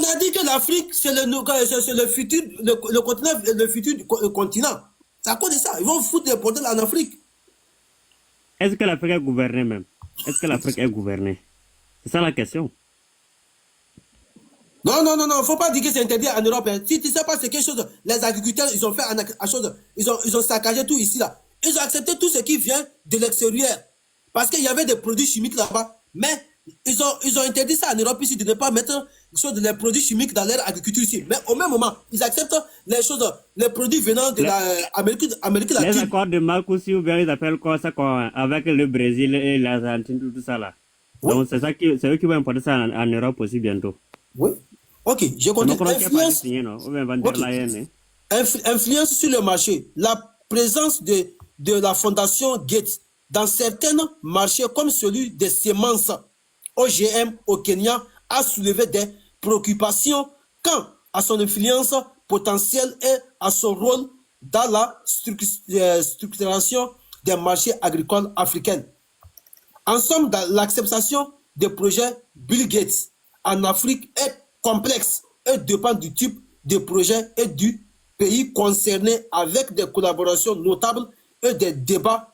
a dit que l'Afrique, c'est le futur, le continent, le futur du continent. C'est à cause de ça. Ils vont foutre les bordels en Afrique. Est-ce que l'Afrique est gouvernée même? Est-ce que l'Afrique est gouvernée? C'est ça la question. Non, non, non, non, faut pas dire que c'est interdit en Europe. Hein. Si tu sais pas c'est quelque chose, les agriculteurs, ils ont fait à chose, ils ont saccagé tout ici là. Ils ont accepté tout ce qui vient de l'extérieur. Parce qu'il y avait des produits chimiques là-bas. Mais ils ont interdit ça en Europe ici, de ne pas mettre les produits chimiques dans leur agriculture ici. Mais au même moment, ils acceptent les choses, les produits venant de l'Amérique latine. Les accords de Mercosur, ou bien ils appellent quoi ça, avec le Brésil et l'Argentine, tout ça là. Oui. Donc c'est eux qui vont importer ça en Europe aussi bientôt. Oui. Ok, je continue. Influence sur le marché. La présence de la fondation Gates dans certains marchés comme celui des semences OGM au Kenya a soulevé des préoccupations quant à son influence potentielle et à son rôle dans la structuration des marchés agricoles africains. En somme, l'acceptation des projets Bill Gates en Afrique est complexe et dépend du type de projet et du pays concerné, avec des collaborations notables et des débats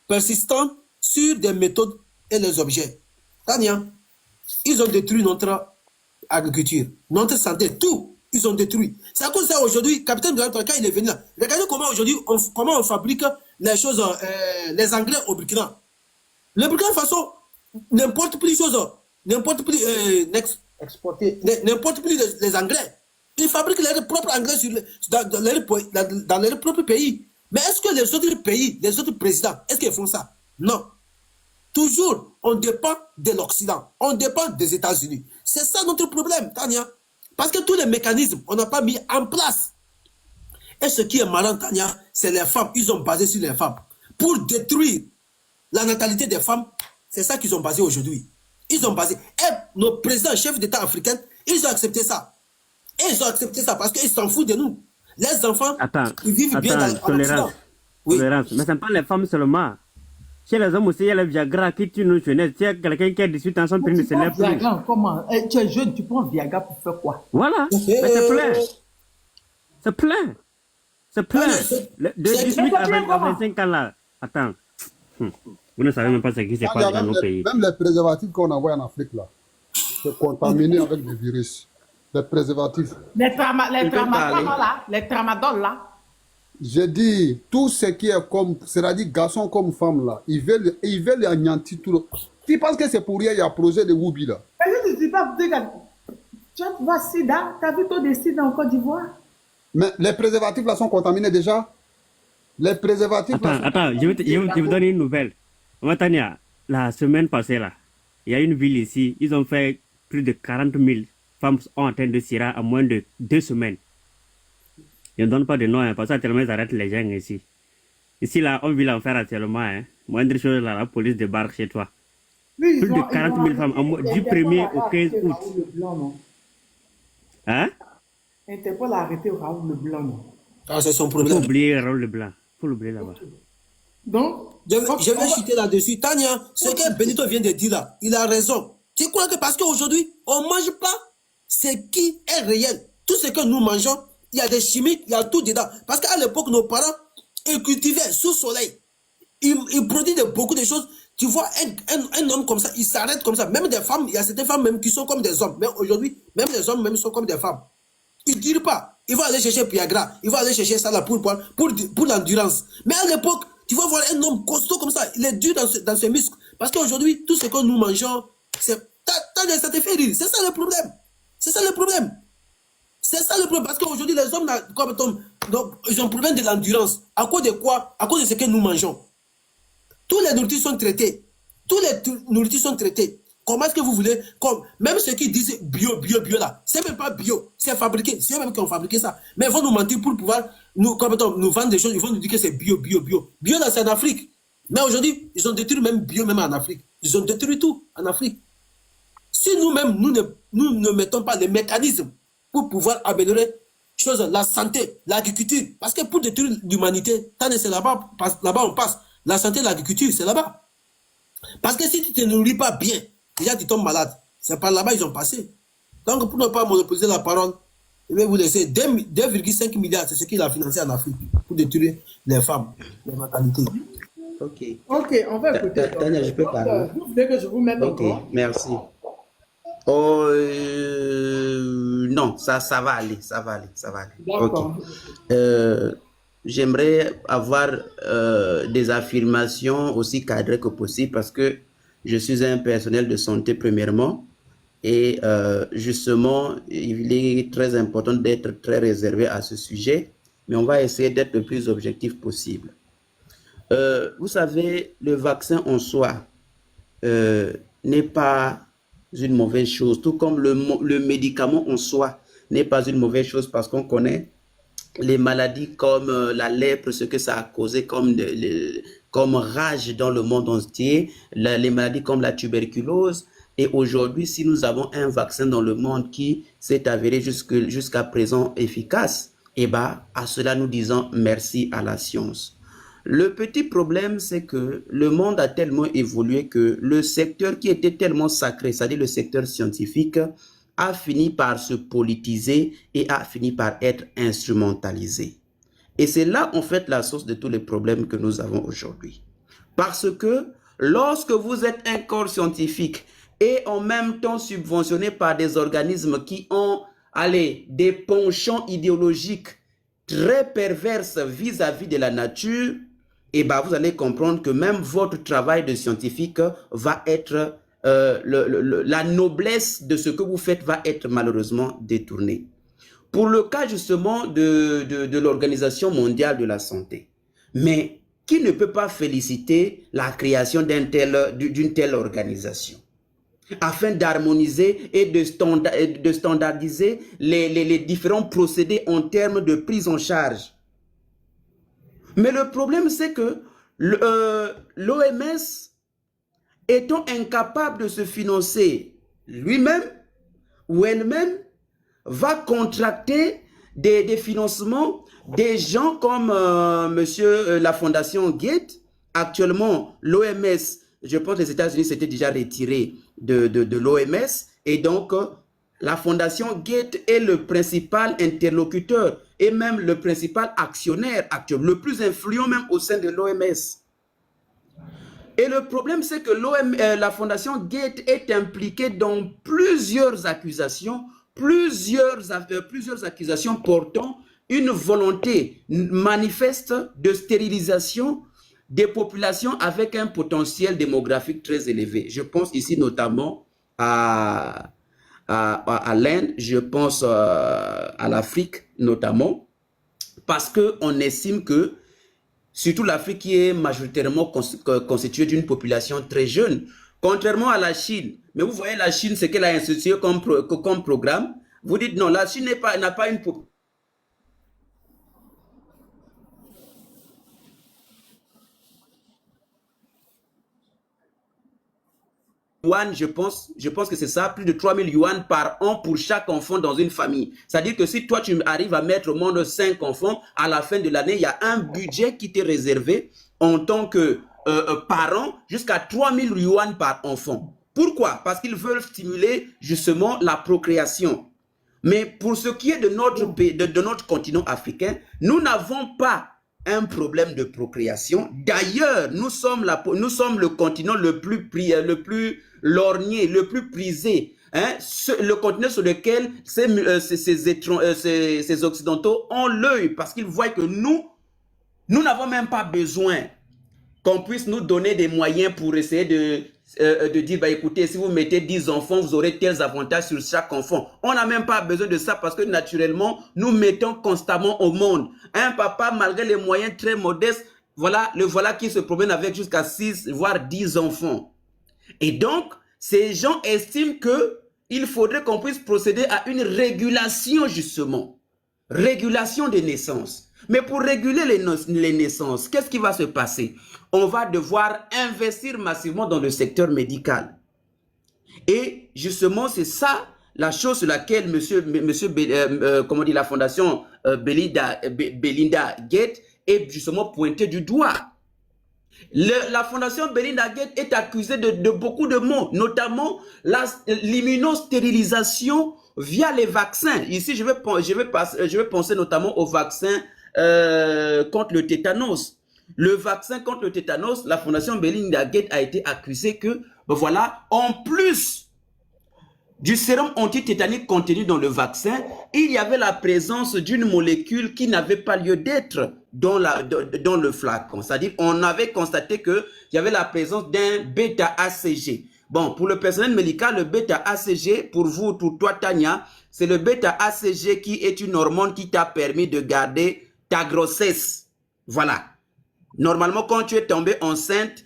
persistants sur des méthodes et les objets. Tania, ils ont détruit notre agriculture, notre santé, tout, ils ont détruit. C'est à cause de ça aujourd'hui, capitaine de quand il est venu là, regardez comment aujourd'hui, comment on fabrique les choses, les engrais au Burkina. Le Burkina Faso n'importe plus les choses, n'importe plus exporter, n'importe plus les engrais. Ils fabriquent leurs propres engrais dans leur propre pays. Mais est-ce que les autres pays, les autres présidents, est-ce qu'ils font ça? Non. Toujours, on dépend de l'Occident, on dépend des États-Unis. C'est ça notre problème, Tania. Parce que tous les mécanismes, on n'a pas mis en place. Et ce qui est marrant, Tania, c'est les femmes. Ils ont basé sur les femmes. Pour détruire la natalité des femmes, c'est ça qu'ils ont basé aujourd'hui. Ils ont basé. Et nos présidents, chefs d'État africains, ils ont accepté ça. Et ils ont accepté ça parce qu'ils s'en foutent de nous. Les enfants, ils vivent bien dans l'Occident. Oui. Mais ce n'est pas les femmes seulement. Chez les hommes aussi, il y a le Viagra qui tue nos jeunesses. Tu as quelqu'un qui a 18 ans, son prix ne se lève plus. Comment? Tu es jeune, tu prends Viagra pour faire quoi? Voilà. Mais c'est plein. C'est plein. C'est plein. De 18 à 25 ans là. Attends. Vous ne savez même pas ce qui se passe dans nos pays. Même les préservatifs qu'on envoie en Afrique là, c'est contaminé avec des virus. Les préservatifs. Les tramadol là. J'ai dit, tout ce qui est comme, c'est-à-dire garçon comme femme là, ils veulent anéantir tout le... Tu penses que c'est pour rien, il y a un projet de Woubi là? Je ne dis pas, tu vois Sida, tu as vu ton décès en Côte d'Ivoire? Mais les préservatifs là sont contaminés déjà. Les préservatifs Attends, je vais vous donner une nouvelle. Matania, la semaine passée là, il y a une ville ici, ils ont fait plus de 40 000 femmes ont atteint de Sida en moins de 2 semaines. Je ne donne pas de nom, hein, parce que tellement ils arrêtent les gens ici. Ici, là, on vit l'enfer actuellement. Hein. Moindre chose, là, la police débarque chez toi. Plus de 40 000 femmes, du 1er au 15 août. Hein? Interpol a arrêté Raoul Leblanc, non? Ah, c'est son problème. Il faut oublier Raoul Leblanc. Il faut l'oublier là-bas. Donc, je vais chuter là-dessus. Tania, ce que Benito vient de dire là, il a raison. Tu crois que parce qu'aujourd'hui, on ne mange pas ce qui est réel. Tout ce que nous mangeons, il y a des chimiques, il y a tout dedans. Parce qu'à l'époque, nos parents, ils cultivaient sous soleil. Ils produisent beaucoup de choses. Tu vois, un homme comme ça, il s'arrête comme ça. Même des femmes, il y a certaines femmes même qui sont comme des hommes. Mais aujourd'hui, même les hommes même sont comme des femmes. Ils ne tirent pas. Ils vont aller chercher Piagra. Ils vont aller chercher ça là pour l'endurance. Mais à l'époque, tu vas voir un homme costaud comme ça. Il est dur dans ses muscles. Parce qu'aujourd'hui, tout ce que nous mangeons, ça te fait rire. C'est ça le problème. C'est ça le problème. C'est ça le problème. Parce qu'aujourd'hui, les hommes, ils ont un problème de l'endurance. À cause de quoi? À cause de ce que nous mangeons. Tous les nourritures sont traitées. Tous les nourritures sont traitées. Comment est-ce que vous voulez, même ceux qui disent bio là, c'est même pas bio, c'est fabriqué, c'est eux même qui ont fabriqué ça. Mais ils vont nous mentir pour pouvoir nous vendre des choses, ils vont nous dire que c'est bio. Bio là, c'est en Afrique. Mais aujourd'hui, ils ont détruit même bio même en Afrique. Ils ont détruit tout en Afrique. Si nous-mêmes, nous ne mettons pas les mécanismes pour pouvoir améliorer la santé, l'agriculture, parce que pour détruire l'humanité, c'est là-bas on passe. La santé, l'agriculture, c'est là-bas. Parce que si tu ne te nourris pas bien, déjà tu tombes malade. C'est par là-bas ils ont passé. Donc, pour ne pas monopoliser la parole, je vais vous laisser 2,5 milliards, c'est ce qu'il a financé en Afrique pour détruire les femmes, les mentalités. Ok. Ok, on va écouter. Tania, je peux parler? Vous voulez que je vous mette Ok, encore? merci. Oh, non, ça va aller, ça va aller, ça va aller. D'accord. Ok. J'aimerais avoir des affirmations aussi cadrées que possible parce que je suis un personnel de santé premièrement et justement, il est très important d'être très réservé à ce sujet, mais on va essayer d'être le plus objectif possible. Vous savez, le vaccin en soi n'est pas une mauvaise chose, tout comme le médicament en soi n'est pas une mauvaise chose parce qu'on connaît les maladies comme la lèpre, ce que ça a causé comme rage dans le monde entier, les maladies comme la tuberculose. Et aujourd'hui, si nous avons un vaccin dans le monde qui s'est avéré jusqu'à présent efficace, eh ben, à cela nous disons merci à la science. Le petit problème, c'est que le monde a tellement évolué que le secteur qui était tellement sacré, c'est-à-dire le secteur scientifique, a fini par se politiser et a fini par être instrumentalisé. Et c'est là, en fait, la source de tous les problèmes que nous avons aujourd'hui. Parce que lorsque vous êtes un corps scientifique et en même temps subventionné par des organismes qui ont, des penchants idéologiques très perverses vis-à-vis de la nature, et ben vous allez comprendre que même votre travail de scientifique va être, la noblesse de ce que vous faites va être malheureusement détournée. Pour le cas justement de l'Organisation mondiale de la santé, mais qui ne peut pas féliciter la création d'une telle organisation afin d'harmoniser et de standardiser les différents procédés en termes de prise en charge. Mais le problème, c'est que l'OMS, étant incapable de se financer lui-même ou elle-même, va contracter des financements des gens comme la Fondation Gates. Actuellement, l'OMS, je pense que les États-Unis s'étaient déjà retirés de l'OMS et donc la Fondation Gates est le principal interlocuteur et même le principal actionnaire actuel, le plus influent même au sein de l'OMS. Et le problème, c'est que la Fondation Gates est impliquée dans plusieurs accusations portant une volonté manifeste de stérilisation des populations avec un potentiel démographique très élevé. Je pense ici notamment à l'Inde, je pense à l'Afrique notamment, parce qu'on estime que, surtout l'Afrique qui est majoritairement constituée d'une population très jeune, contrairement à la Chine. Mais vous voyez la Chine, ce qu'elle a institué comme programme. Vous dites non, la Chine n'a pas une population. Yuan, je pense que c'est ça, plus de 3000 yuan par an pour chaque enfant dans une famille. C'est-à-dire que si toi, tu arrives à mettre au monde 5 enfants, à la fin de l'année, il y a un budget qui t'est réservé en tant que parent jusqu'à 3000 yuan par enfant. Pourquoi? Parce qu'ils veulent stimuler justement la procréation. Mais pour ce qui est de notre continent africain, nous n'avons pas un problème de procréation. D'ailleurs, nous sommes le continent le plus lorgné, le plus prisé. Hein? Le continent sur lequel ces Occidentaux ont l'œil parce qu'ils voient que nous n'avons même pas besoin qu'on puisse nous donner des moyens pour essayer de dire, bah, écoutez, si vous mettez 10 enfants, vous aurez tels avantages sur chaque enfant. On n'a même pas besoin de ça parce que naturellement, nous mettons constamment au monde. Un papa, malgré les moyens très modestes, le voilà qui se promène avec jusqu'à 6, voire 10 enfants. Et donc, ces gens estiment qu'il faudrait qu'on puisse procéder à une régulation justement. Régulation des naissances. Mais pour réguler les naissances, qu'est-ce qui va se passer? On va devoir investir massivement dans le secteur médical. Et justement, c'est ça la chose sur laquelle la Fondation Belinda Gates est justement pointée du doigt. La fondation Belinda Gates est accusée de beaucoup de maux, notamment l'immunostérilisation via les vaccins. Ici, je vais penser notamment au vaccin contre le tétanos. Le vaccin contre le tétanos, la fondation Belinda Gates a été accusée que, ben voilà, en plus du sérum antitétanique contenu dans le vaccin, il y avait la présence d'une molécule qui n'avait pas lieu d'être dans le flacon. C'est-à-dire, on avait constaté qu'il y avait la présence d'un bêta-ACG. Bon, pour le personnel médical, le bêta-ACG, pour vous, pour toi, Tania, c'est le bêta-ACG qui est une hormone qui t'a permis de garder ta grossesse. Voilà. Normalement, quand tu es tombée enceinte,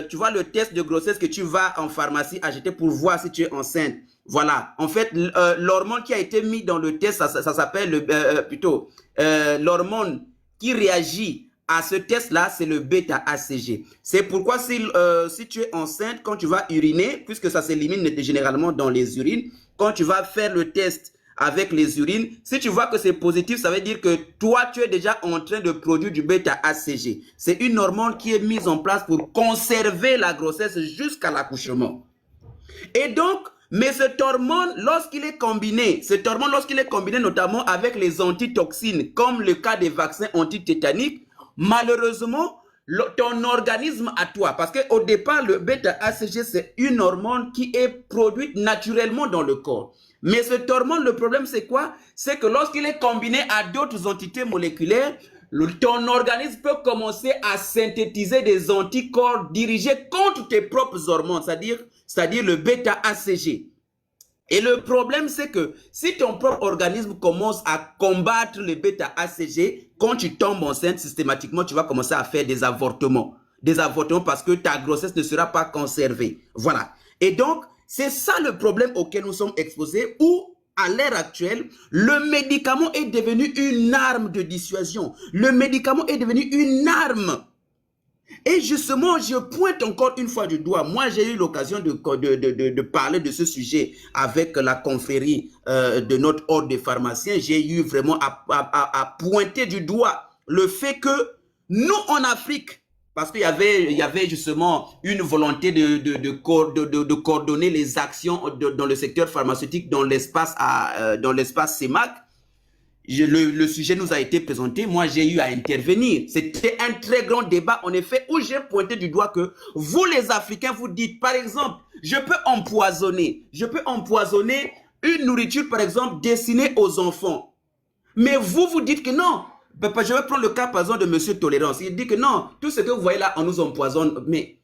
tu vois le test de grossesse que tu vas en pharmacie acheter pour voir si tu es enceinte. Voilà. En fait, l'hormone qui a été mise dans le test, ça s'appelle plutôt l'hormone qui réagit à ce test-là, c'est le bêta-ACG. C'est pourquoi si tu es enceinte, quand tu vas uriner, puisque ça s'élimine généralement dans les urines, quand tu vas faire le test avec les urines, si tu vois que c'est positif, ça veut dire que toi, tu es déjà en train de produire du bêta-ACG. C'est une hormone qui est mise en place pour conserver la grossesse jusqu'à l'accouchement. Et donc, mais cette hormone, lorsqu'il est combiné, notamment avec les antitoxines, comme le cas des vaccins antitétaniques, malheureusement, ton organisme à toi, parce qu'au départ, le bêta-ACG, c'est une hormone qui est produite naturellement dans le corps. Mais cette hormone, le problème, c'est quoi? C'est que lorsqu'il est combiné à d'autres entités moléculaires, ton organisme peut commencer à synthétiser des anticorps dirigés contre tes propres hormones, c'est-à-dire le bêta-ACG. Et le problème, c'est que si ton propre organisme commence à combattre le bêta-ACG, quand tu tombes enceinte, systématiquement, tu vas commencer à faire des avortements. Des avortements parce que ta grossesse ne sera pas conservée. Voilà. Et donc, c'est ça le problème auquel nous sommes exposés, où, à l'heure actuelle, le médicament est devenu une arme de dissuasion. Le médicament est devenu une arme. Et justement, je pointe encore une fois du doigt. Moi, j'ai eu l'occasion de parler de ce sujet avec la confrérie de notre ordre des pharmaciens. J'ai eu vraiment à pointer du doigt le fait que nous, en Afrique, parce qu'il y avait justement une volonté de coordonner les actions dans le secteur pharmaceutique dans l'espace CEMAC. Le sujet nous a été présenté, moi j'ai eu à intervenir. C'était un très grand débat en effet où j'ai pointé du doigt que vous les Africains vous dites par exemple, je peux empoisonner une nourriture par exemple destinée aux enfants. Mais vous dites que non. Je vais prendre le cas par exemple de Monsieur Tolérance. Il dit que non, tout ce que vous voyez là, on nous empoisonne. Mais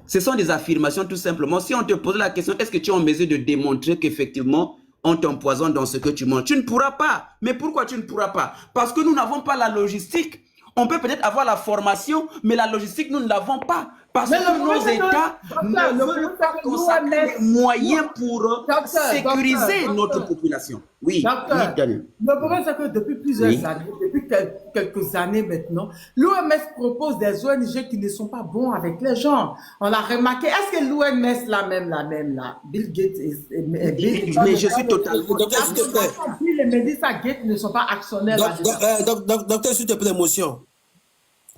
ce sont des affirmations tout simplement. Si on te pose la question, est-ce que tu es en mesure de démontrer qu'effectivement, on t'empoisonne dans ce que tu manges? Tu ne pourras pas. Mais pourquoi tu ne pourras pas? Parce que nous n'avons pas la logistique. On peut peut-être avoir la formation, mais la logistique, nous ne l'avons pas. Parce que nos États ne veulent pas consacrer les moyens pour sécuriser notre population. Oui, Daniel. Le problème, c'est que depuis plusieurs années, depuis quelques années maintenant, l'OMS propose des ONG qui ne sont pas bons avec les gens. On l'a remarqué. Est-ce que l'OMS, là, Bill Gates mais je suis totalement... Les médecins Gates ne sont pas actionnaires. Docteur, s'il te plaît, émotion.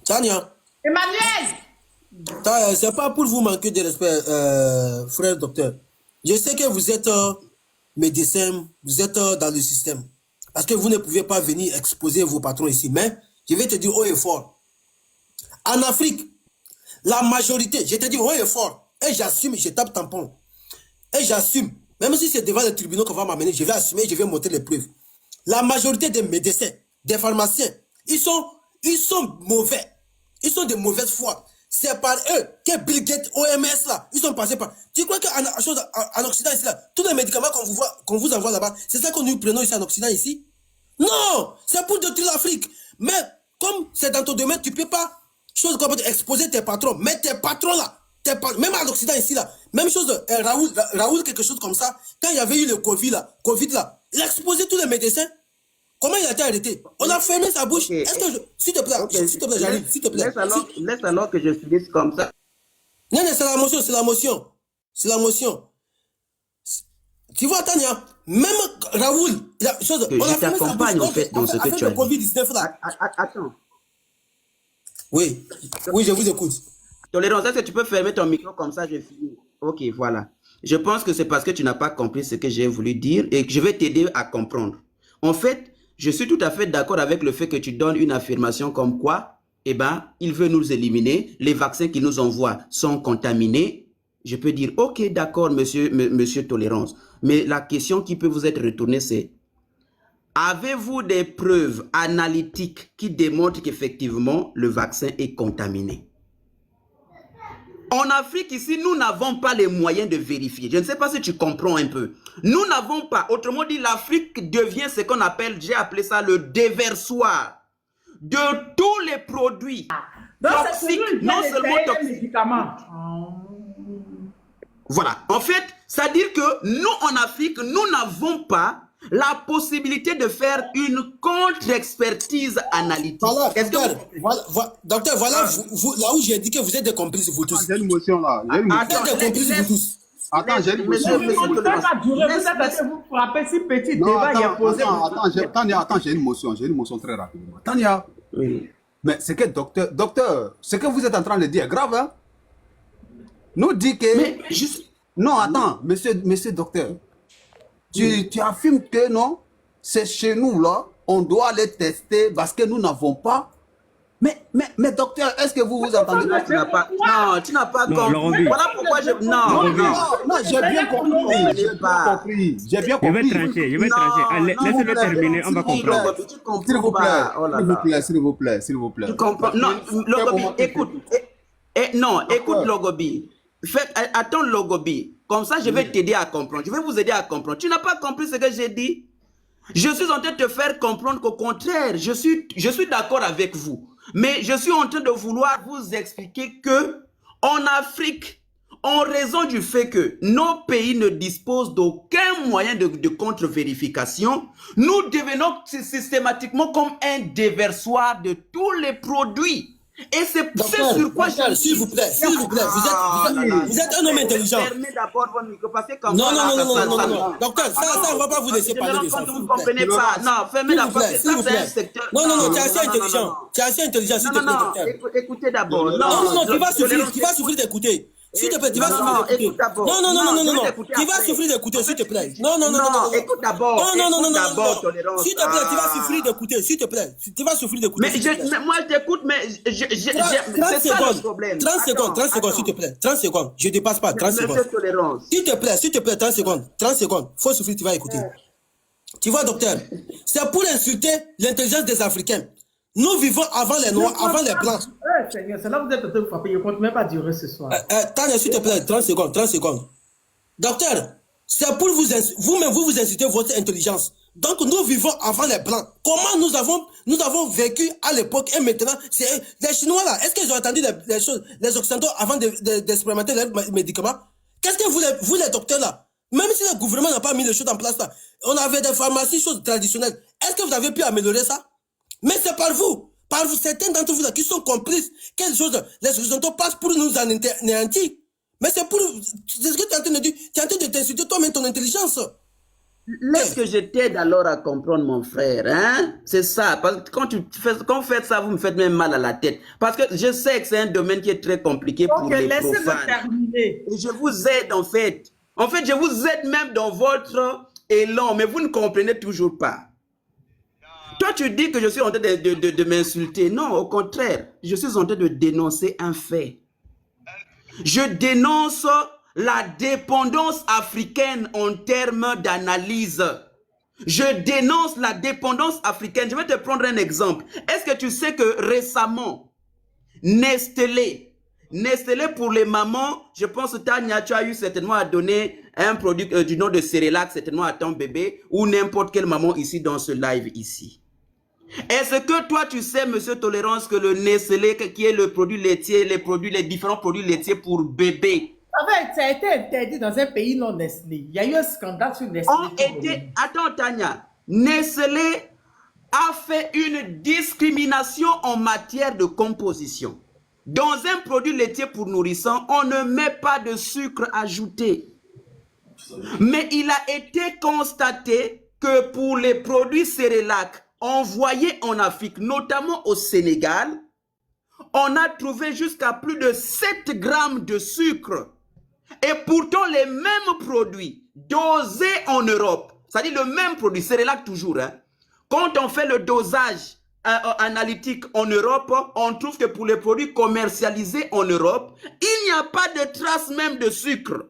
Tania. Emmanuel. C'est pas pour vous manquer de respect, frère docteur. Je sais que vous êtes médecin, vous êtes dans le système. Parce que vous ne pouvez pas venir exposer vos patrons ici. Mais je vais te dire haut et fort. En Afrique, la majorité, je te dis haut et fort. Et j'assume, je tape tampon. Et j'assume. Même si c'est devant les tribunaux qu'on va m'amener, je vais assumer, je vais montrer les preuves. La majorité des médecins, des pharmaciens, ils sont mauvais. Ils sont de mauvaise foi. C'est par eux que Bill Gates, OMS, là, ils sont passés par... Tu crois qu'en Occident, ici, là, tous les médicaments qu'on vous envoie là-bas, c'est ça que nous prenons ici en Occident, ici? Non! C'est pour détruire l'Afrique. Mais, comme c'est dans ton domaine, tu ne peux pas, exposer tes patrons. Mais tes patrons, là, même en Occident, ici, là, même chose, Raoul, quelque chose comme ça, quand il y avait eu le Covid, là, il a exposé tous les médecins. Comment il a été arrêté? On a fermé sa bouche. Okay. Est-ce que s'il te plaît, j'arrive, s'il te plaît. Laisse alors que je finisse comme ça. Non, c'est la motion. Tu vois, Tania, même Raoul, je t'accompagne en fait dans ce que tu as dit. COVID-19 là. Attends. Oui, oui, je vous écoute. Tolérance, est-ce que tu peux fermer ton micro comme ça, je finis? Ok, voilà. Je pense que c'est parce que tu n'as pas compris ce que j'ai voulu dire et que je vais t'aider à comprendre. En fait, je suis tout à fait d'accord avec le fait que tu donnes une affirmation comme quoi, eh ben, il veut nous éliminer, les vaccins qu'il nous envoie sont contaminés. Je peux dire, ok, d'accord, monsieur Tolérance. Mais la question qui peut vous être retournée, c'est, avez-vous des preuves analytiques qui démontrent qu'effectivement, le vaccin est contaminé? En Afrique, ici, nous n'avons pas les moyens de vérifier. Je ne sais pas si tu comprends un peu. Nous n'avons pas. Autrement dit, l'Afrique devient ce qu'on appelle, j'ai appelé ça le déversoir de tous les produits toxiques, non seulement toxiques. Médicaments. Voilà. En fait, c'est-à-dire que nous, en Afrique, nous n'avons pas la possibilité de faire une contre-expertise analytique. Voilà, Est-ce que docteur, vous... docteur, voilà là où j'ai dit que vous êtes des complices, vous tous. J'ai une motion là. J'ai une motion. Vous êtes des complices, vous tous. Attends, j'ai une motion. Vous ne pouvez pas durer, vous êtes vous frappez si petit Non, débat, il y a posé. attends, j'ai une motion. J'ai une motion très rapidement. Tania, Oui. mais c'est que docteur, ce que vous êtes en train de dire est grave, hein? Nous dit que... Mais juste... Non, attends, monsieur docteur. Tu affirmes que non, c'est chez nous là, on doit les tester parce que nous n'avons pas. Mais docteur, est-ce que vous entendez? Non, tu n'as pas, non, tu n'as pas compris. Voilà pourquoi je... Non, j'ai bien compris. J'ai bien compris. Je vais trancher. Allez, laissez-le terminer, on va comprendre. S'il vous plaît. Tu comprends? Non, Logobi, écoute. Écoute, Logobi. Attends, Logobi. Comme ça, je vais t'aider à comprendre. Je vais vous aider à comprendre. Tu n'as pas compris ce que j'ai dit? Je suis en train de te faire comprendre qu'au contraire, je suis d'accord avec vous. Mais je suis en train de vouloir vous expliquer que en Afrique, en raison du fait que nos pays ne disposent d'aucun moyen de contre-vérification, nous devenons systématiquement comme un déversoir de tous les produits. Et c'est sur quoi je... S'il vous plaît, vous êtes un homme intelligent. Fermez d'abord votre micro, parce que comme Non, ça, non. Docteur, ça, on ne va pas vous laisser parler de ça. Vous ne comprenez pas. Non, fermez d'abord. Ça, c'est un secteur. Non, tu es assez intelligent. Tu es assez intelligent, s'il te plaît, docteur. Écoutez d'abord. Non, tu vas souffrir d'écouter. S'il te plaît, tu vas souffrir d'écouter. Non. Tu vas souffrir d'écouter, s'il te plaît. Non. Écoute d'abord. Non. S'il te plaît, tu vas souffrir d'écouter, s'il te plaît. Tu vas souffrir d'écouter. Mais moi, je t'écoute, mais c'est ça le problème. 30 secondes, s'il te plaît. 30 secondes. Je ne dépasse pas. 30 secondes. S'il te plaît, 30 secondes. 30 secondes. Faut souffrir, tu vas écouter. Tu vois, docteur, c'est pour insulter l'intelligence des Africains. Nous vivons avant les Noirs, avant les Blancs. Seigneur, c'est là que vous êtes en train de frapper. Je ne compte même pas durer ce soir. Tania, s'il te plaît, 30 secondes. Docteur, c'est pour vous-même, vous insultez votre intelligence. Donc, nous vivons avant les Blancs. Comment nous avons vécu à l'époque et maintenant, c'est les Chinois là, est-ce qu'ils ont entendu les choses, les Occidentaux avant d'expérimenter leurs médicaments? Qu'est-ce que vous les docteurs là, même si le gouvernement n'a pas mis les choses en place là, on avait des pharmacies, choses traditionnelles. Est-ce que vous avez pu améliorer ça? Mais c'est par vous, certains d'entre vous là qui sont complices, quelque chose, les Occidentaux passent pour nous anéantir. Mais c'est ce que tu es en train de dire, tu es en train de t'insulter toi-même ton intelligence. Laisse que je t'aide alors à comprendre, mon frère, hein? C'est ça, parce que quand vous faites ça, vous me faites même mal à la tête. Parce que je sais que c'est un domaine qui est très compliqué pour les profanes. Terminer. Et je vous aide en fait. En fait, je vous aide même dans votre élan, mais vous ne comprenez toujours pas. Toi, tu dis que je suis en train de m'insulter. Non, au contraire, je suis en train de dénoncer un fait. Je dénonce la dépendance africaine en termes d'analyse. Je dénonce la dépendance africaine. Je vais te prendre un exemple. Est-ce que tu sais que récemment, Nestlé pour les mamans, je pense que Tania, tu as eu certainement à donner un produit du nom de Cerelac, certainement à ton bébé, ou n'importe quelle maman ici dans ce live ici. Est-ce que toi, tu sais, monsieur Tolérance, que le Nestlé, qui est le produit laitier, les différents produits laitiers pour bébé, ça a été interdit dans un pays non Nestlé. Il y a eu un scandale sur Nestlé. Attends, Tania. Nestlé a fait une discrimination en matière de composition. Dans un produit laitier pour nourrissons, on ne met pas de sucre ajouté. Mais il a été constaté que pour les produits Cerelac envoyés en Afrique, notamment au Sénégal, on a trouvé jusqu'à plus de 7 grammes de sucre. Et pourtant, les mêmes produits dosés en Europe, c'est-à-dire le même produit, Cerelac toujours, hein, quand on fait le dosage analytique en Europe, on trouve que pour les produits commercialisés en Europe, il n'y a pas de trace même de sucre.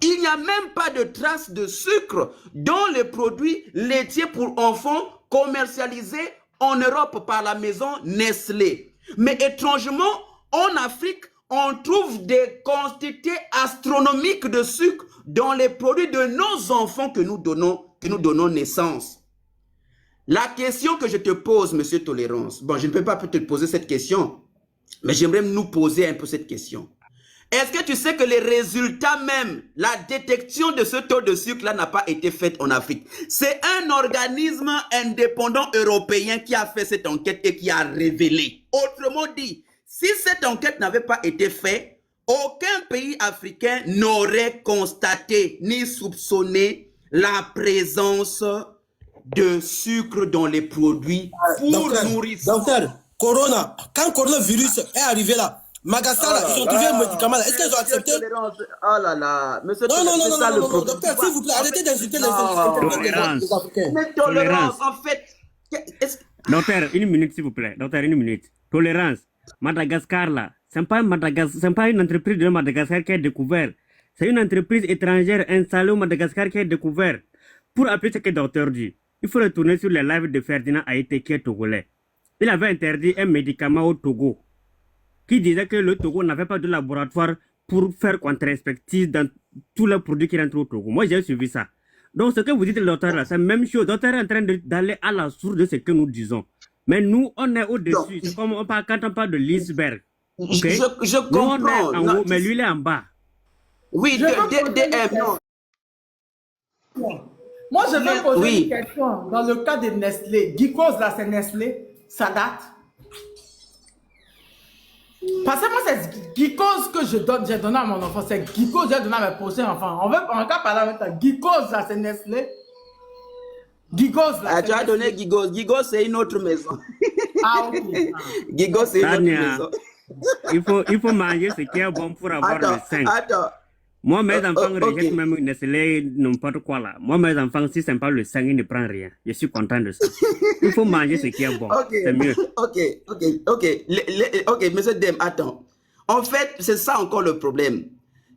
Il n'y a même pas de trace de sucre dans les produits laitiers pour enfants commercialisés en Europe par la maison Nestlé. Mais étrangement, en Afrique, on trouve des quantités astronomiques de sucre dans les produits de nos enfants que nous donnons naissance. La question que je te pose, Monsieur Tolérance, bon, je ne peux pas te poser cette question, mais j'aimerais nous poser un peu cette question. Est-ce que tu sais que les résultats même, la détection de ce taux de sucre-là n'a pas été faite en Afrique? C'est un organisme indépendant européen qui a fait cette enquête et qui a révélé. Autrement dit, si cette enquête n'avait pas été faite, aucun pays africain n'aurait constaté ni soupçonné la présence de sucre dans les produits pour nourrissement. Docteur, Corona, quand le coronavirus est arrivé là, Madagascar, ils ont trouvé un médicament. Est-ce qu'ils ont accepté? Oh là là, monsieur, non, docteur, s'il vous plaît, arrêtez d'insulter les Africains. Mais tolérance, en fait. Docteur, une minute, s'il vous plaît. Docteur, une minute. Tolérance. Madagascar, là, c'est pas une entreprise de Madagascar qui a découvert. C'est une entreprise étrangère installée au Madagascar qui a découvert. Pour appeler ce que le docteur dit, il faut retourner sur les lives de Ferdinand Haïté qui est togolais. Il avait interdit un médicament au Togo qui disait que le Togo n'avait pas de laboratoire pour faire contre-expertise dans tous les produits qui rentrent au Togo. Moi, j'ai suivi ça. Donc, ce que vous dites, le docteur, là, c'est la même chose. Le docteur est en train d'aller à la source de ce que nous disons. Mais nous, on est au-dessus. C'est comme quand on parle de l'iceberg. Okay? Je comprends. Nous, on est en haut, mais lui, il est en bas. Oui, non. Moi, je vais poser une question. Dans le cas de Nestlé, Glycose, là, c'est Nestlé, ça date. Parce que moi, c'est Glycose que j'ai donné à mon enfant. C'est Glycose que j'ai donné à mes prochains enfants. On va parler en même temps. Glycose, là, c'est Nestlé. Glycose, là. Ah, tu as donné Glycose. Glycose, c'est une autre maison. Ah, ok. Glycose, c'est une autre maison. Il faut manger ce qui est bon pour avoir le sein. Attends. Moi, mes enfants rejettent même Nestlé, n'importe quoi là. Moi, mes enfants, si c'est pas le sang, ils ne prennent rien. Je suis content de ça. Il faut manger ce qui est bon. C'est mieux. Ok, monsieur Dem, attends. En fait, c'est ça encore le problème.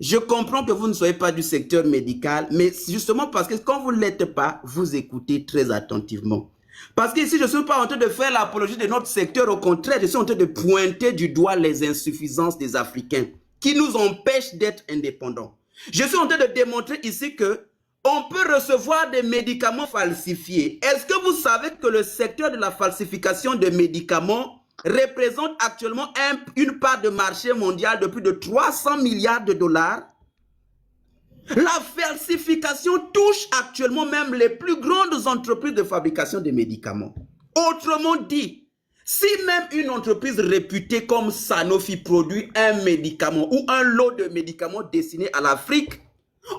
Je comprends que vous ne soyez pas du secteur médical, mais justement parce que quand vous ne l'êtes pas, vous écoutez très attentivement. Parce que ici, je ne suis pas en train de faire l'apologie de notre secteur. Au contraire, je suis en train de pointer du doigt les insuffisances des Africains qui nous empêchent d'être indépendants. Je suis en train de démontrer ici que on peut recevoir des médicaments falsifiés. Est-ce que vous savez que le secteur de la falsification de médicaments représente actuellement une part de marché mondial de plus de 300 milliards de dollars? La falsification touche actuellement même les plus grandes entreprises de fabrication de médicaments. Autrement dit, si même une entreprise réputée comme Sanofi produit un médicament ou un lot de médicaments destinés à l'Afrique,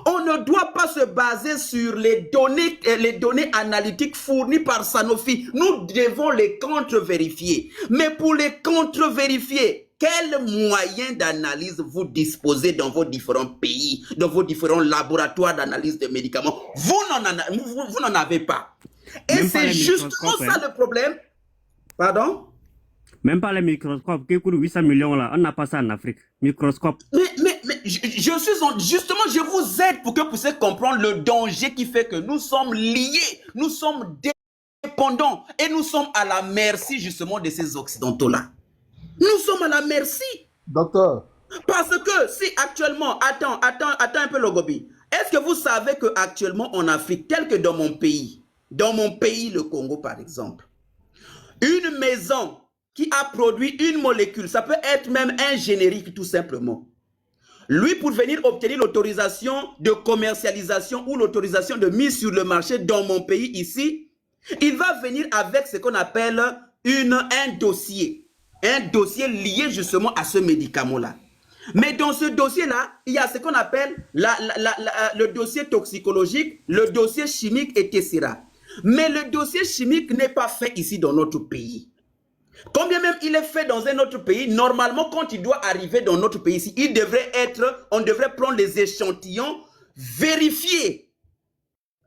on ne doit pas se baser sur les données analytiques fournies par Sanofi. Nous devons les contre-vérifier. Mais pour les contre-vérifier, quels moyens d'analyse vous disposez dans vos différents pays, dans vos différents laboratoires d'analyse de médicaments? Vous n'en avez pas. Et c'est justement ça le problème. Pardon? Même pas les microscopes qui coûtent 800 millions là, on n'a pas ça en Afrique. Microscope. Mais justement, je vous aide pour que vous puissiez comprendre le danger qui fait que nous sommes liés, nous sommes dépendants et nous sommes à la merci justement de ces Occidentaux-là. Nous sommes à la merci. Docteur. Parce que si actuellement, attends un peu Logobi, est-ce que vous savez que actuellement en Afrique, tel que dans mon pays, le Congo par exemple, une maison qui a produit une molécule, ça peut être même un générique tout simplement. Lui, pour venir obtenir l'autorisation de commercialisation ou l'autorisation de mise sur le marché dans mon pays ici, il va venir avec ce qu'on appelle un dossier lié justement à ce médicament-là. Mais dans ce dossier-là, il y a ce qu'on appelle le dossier toxicologique, le dossier chimique, etc. Mais le dossier chimique n'est pas fait ici dans notre pays. Combien même il est fait dans un autre pays, normalement, quand il doit arriver dans notre pays ici, on devrait prendre les échantillons, vérifier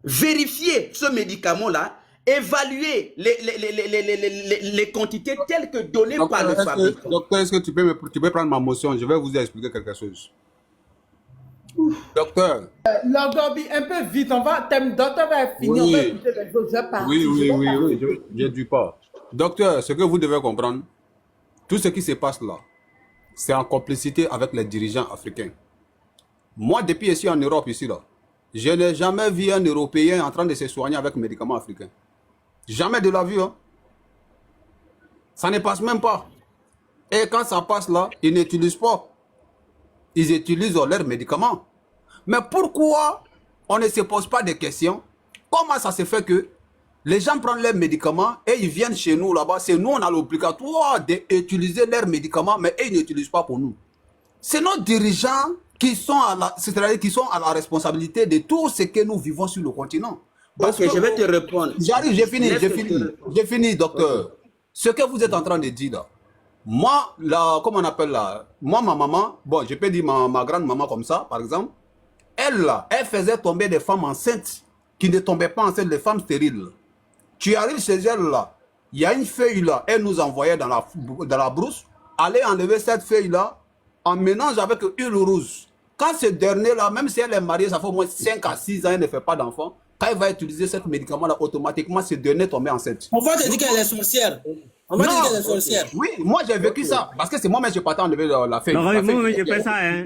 ce médicament-là, évaluer les quantités telles que données par le fabricant. Docteur, est-ce que tu peux prendre ma motion? Je vais vous expliquer quelque chose. Docteur. Logobi, un peu vite, docteur va finir, on va écouter les autres, je vais partir. Oui, je ne dis pas. Docteur, ce que vous devez comprendre, tout ce qui se passe là, c'est en complicité avec les dirigeants africains. Moi, depuis ici en Europe, ici là, je n'ai jamais vu un Européen en train de se soigner avec médicaments africains. Jamais de la vie. Hein. Ça ne passe même pas. Et quand ça passe là, ils n'utilisent pas. Ils utilisent leurs médicaments. Mais pourquoi on ne se pose pas de questions? Comment ça se fait que les gens prennent leurs médicaments et ils viennent chez nous là-bas? C'est nous, on a l'obligatoire d'utiliser leurs médicaments, mais ils n'utilisent pas pour nous. C'est nos dirigeants qui sont à la responsabilité de tout ce que nous vivons sur le continent. Parce que je vais te répondre. J'arrive, j'ai fini, docteur. Ce que vous êtes en train de dire là, moi, comment on appelle là, moi, ma maman, bon, je peux dire ma grande-maman comme ça, par exemple, elle faisait tomber des femmes enceintes qui ne tombaient pas enceintes, des femmes stériles. Tu arrives chez elle là, il y a une feuille là, elle nous envoyait dans la brousse, allez enlever cette feuille là, en mélange avec huile rouge. Quand ce dernier là, même si elle est mariée, ça fait au moins 5 à 6 ans, elle ne fait pas d'enfant, quand elle va utiliser ce médicament là, automatiquement, ce dernier tombe enceinte. On va te dire qu'elle est sorcière. On va dire qu'elle est sorcière. Oui, moi j'ai vécu ça, parce que c'est moi-même je partais enlever la feuille. Non, moi, je fais ça, hein.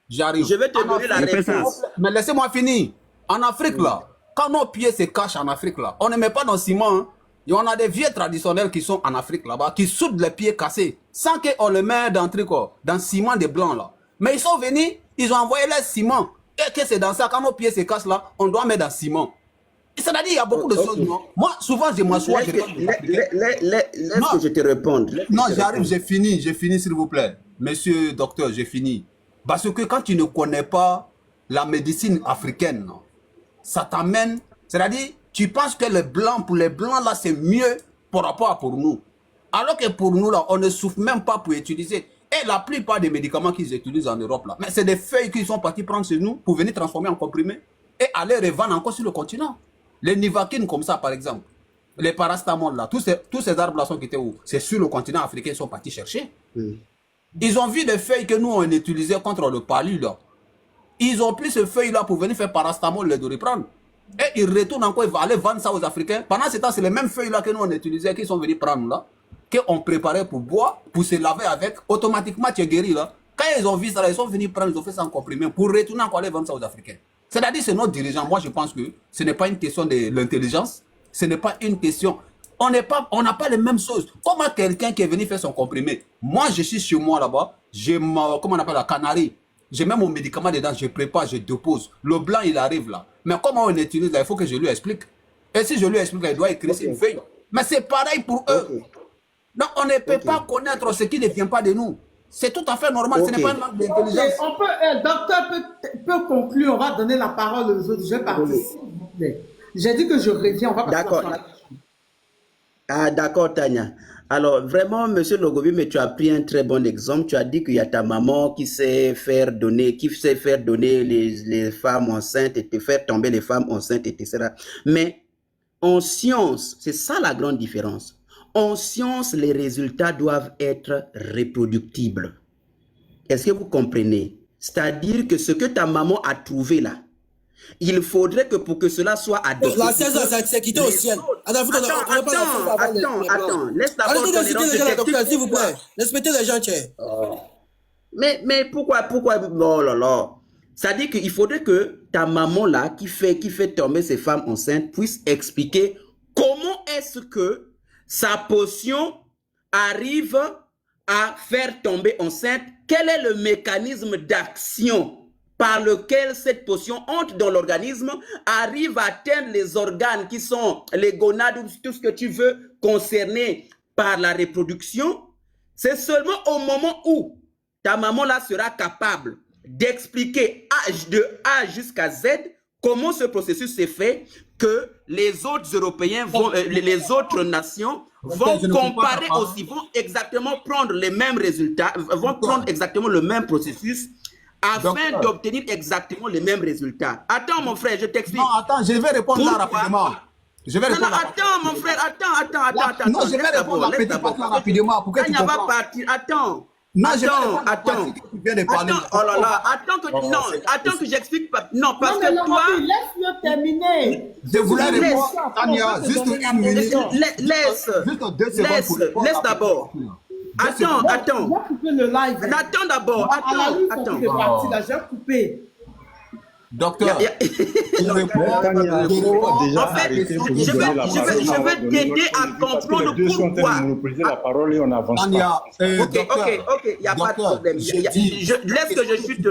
J'arrive. Je vais te donner la réponse. Mais laissez-moi finir. En Afrique, là, quand nos pieds se cachent en Afrique, là, on ne met pas dans le ciment. Hein. Et on a des vieux traditionnels qui sont en Afrique, là-bas, qui soudent les pieds cassés, sans qu'on le mette dans le ciment des blancs, là. Mais ils sont venus, ils ont envoyé leur ciment. Et que c'est dans ça, quand nos pieds se cassent, là, on doit mettre dans le ciment. C'est-à-dire, il y a beaucoup de choses, non? Moi, souvent, je m'assois, Laisse que je te réponde. Non, j'arrive, j'ai fini, s'il vous plaît. Monsieur docteur, j'ai fini. Parce que quand tu ne connais pas la médecine africaine, ça t'amène, c'est-à-dire, tu penses que pour les blancs, là, c'est mieux par rapport à pour nous. Alors que pour nous, là, on ne souffre même pas pour utiliser. Et la plupart des médicaments qu'ils utilisent en Europe, là, mais c'est des feuilles qu'ils sont partis prendre chez nous pour venir transformer en comprimés et aller revendre encore sur le continent. Les nivaquines comme ça, par exemple, les parastamol, là, tous ces arbres-là sont quittés où? C'est sur le continent africain, ils sont partis chercher. Ils ont vu des feuilles que nous, on utilisait contre le palu, là. Ils ont pris ces feuilles-là pour venir faire parastamol, les de reprendre. Et ils retournent encore, ils vont aller vendre ça aux Africains. Pendant ce temps, c'est les mêmes feuilles-là que nous, on utilisait, qu'ils sont venus prendre, là, qu'on préparait pour boire, pour se laver avec. Automatiquement, tu es guéri, là. Quand ils ont vu ça, là, ils sont venus prendre, ils ont fait ça en comprimé pour retourner encore aller vendre ça aux Africains. C'est-à-dire, c'est notre dirigeant. Moi, je pense que ce n'est pas une question de l'intelligence. Ce n'est pas une question... On n'a pas les mêmes choses. Comment quelqu'un qui est venu faire son comprimé? Moi, je suis chez moi là-bas. J'ai comment on appelle la canarie. J'ai même mon médicament dedans. Je prépare, je dépose. Le blanc, il arrive là. Mais comment on utilise là? Il faut que je lui explique. Et si je lui explique, il doit écrire sur une feuille. Mais c'est pareil pour eux. Donc, on ne peut pas connaître ce qui ne vient pas de nous. C'est tout à fait normal. Ce n'est pas une manque d'intelligence. Le docteur peut conclure. On va donner la parole aux autres. Je vais partir, s'il vous plaît. J'ai dit que je reviens. On va passer D'accord. Ah, d'accord, Tania. Alors, vraiment, monsieur Logobi, mais tu as pris un très bon exemple. Tu as dit qu'il y a ta maman qui sait faire donner les femmes enceintes et te faire tomber les femmes enceintes, etc. Mais en science, c'est ça la grande différence. En science, les résultats doivent être reproductibles. Est-ce que vous comprenez? C'est-à-dire que ce que ta maman a trouvé là, il Faudrait que pour que cela soit adopté... La César, c'est quitté au ciel. Attends, laisse ta arrêtez d'insulter les gens, la docteur, s'il vous plaît. Respectez les gens, tiens. Mais pourquoi, oh là là. C'est-à-dire qu'il faudrait que ta maman là, qui fait tomber ces femmes enceintes, puisse expliquer comment est-ce que sa potion arrive à faire tomber enceinte, quel est le mécanisme d'action par lequel cette potion entre dans l'organisme, arrive à atteindre les organes qui sont les gonades, tout ce que tu veux, concernés par la reproduction. C'est seulement au moment où ta maman là sera capable d'expliquer de A jusqu'à Z comment ce processus s'est fait que les autres Européens vont, les autres nations vont comparer aussi, vont exactement prendre les mêmes résultats, vont prendre exactement le même processus afin d'obtenir exactement les mêmes résultats. Attends, mon frère, je t'explique. Non, attends, je vais répondre là rapidement. Je vais répondre. Non, attends, mon frère, attends. Non, je vais répondre à la petite partie rapidement pour que tu comprends. Attends. Non, attends. Oh là là, attends que j'explique pas. Non, parce que toi... Laisse-le terminer. Je voulais répondre, Tania, juste une minute. Laisse d'abord. Attends. J'ai coupé le live. Attends d'abord, attends. J'ai coupé. Docteur, en fait, je vais t'aider à comprendre pourquoi. La parole et on avance. Ok, il n'y a pas de problème. Laisse que je chute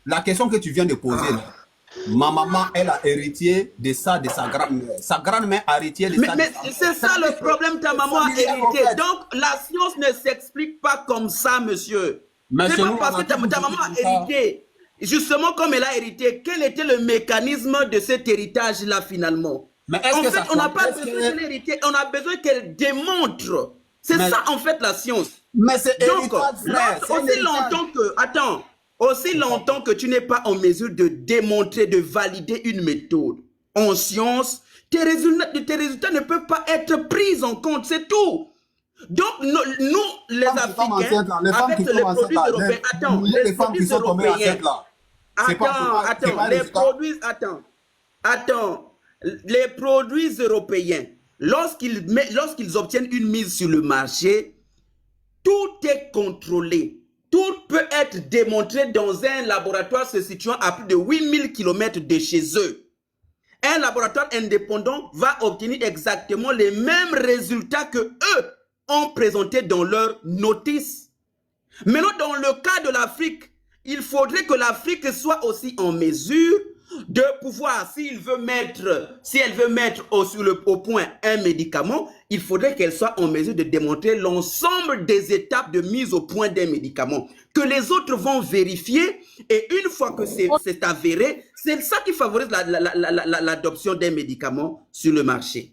la question que tu viens de poser, là, ma maman, elle a hérité de ça de sa grand-mère. Sa grand-mère a hérité de ça. Mais c'est ça le problème, ta maman a hérité. Donc la science ne s'explique pas comme ça, monsieur. C'est pas parce que ta maman a hérité. Justement, comme elle a hérité, quel était le mécanisme de cet héritage-là finalement? En fait, on n'a pas besoin de l'hériter, on a besoin qu'elle démontre. C'est ça en fait la science. Mais c'est donc, aussi longtemps que tu n'es pas en mesure de démontrer, de valider une méthode en science, tes résultats ne peuvent pas être pris en compte, c'est tout. Donc, nous, les Africains, avec les produits européens, les produits européens, les produits européens, lorsqu'ils obtiennent une mise sur le marché, tout est contrôlé. Tout peut être démontré dans un laboratoire se situant à plus de 8000 km de chez eux. Un laboratoire indépendant va obtenir exactement les mêmes résultats que eux ont présenté dans leur notice. Maintenant, dans le cas de l'Afrique, il faudrait que l'Afrique soit aussi en mesure de pouvoir, si elle veut mettre au point un médicament, il faudrait qu'elle soit en mesure de démontrer l'ensemble des étapes de mise au point d'un médicament que les autres vont vérifier, et une fois que c'est avéré, c'est ça qui favorise l'adoption d'un médicament sur le marché.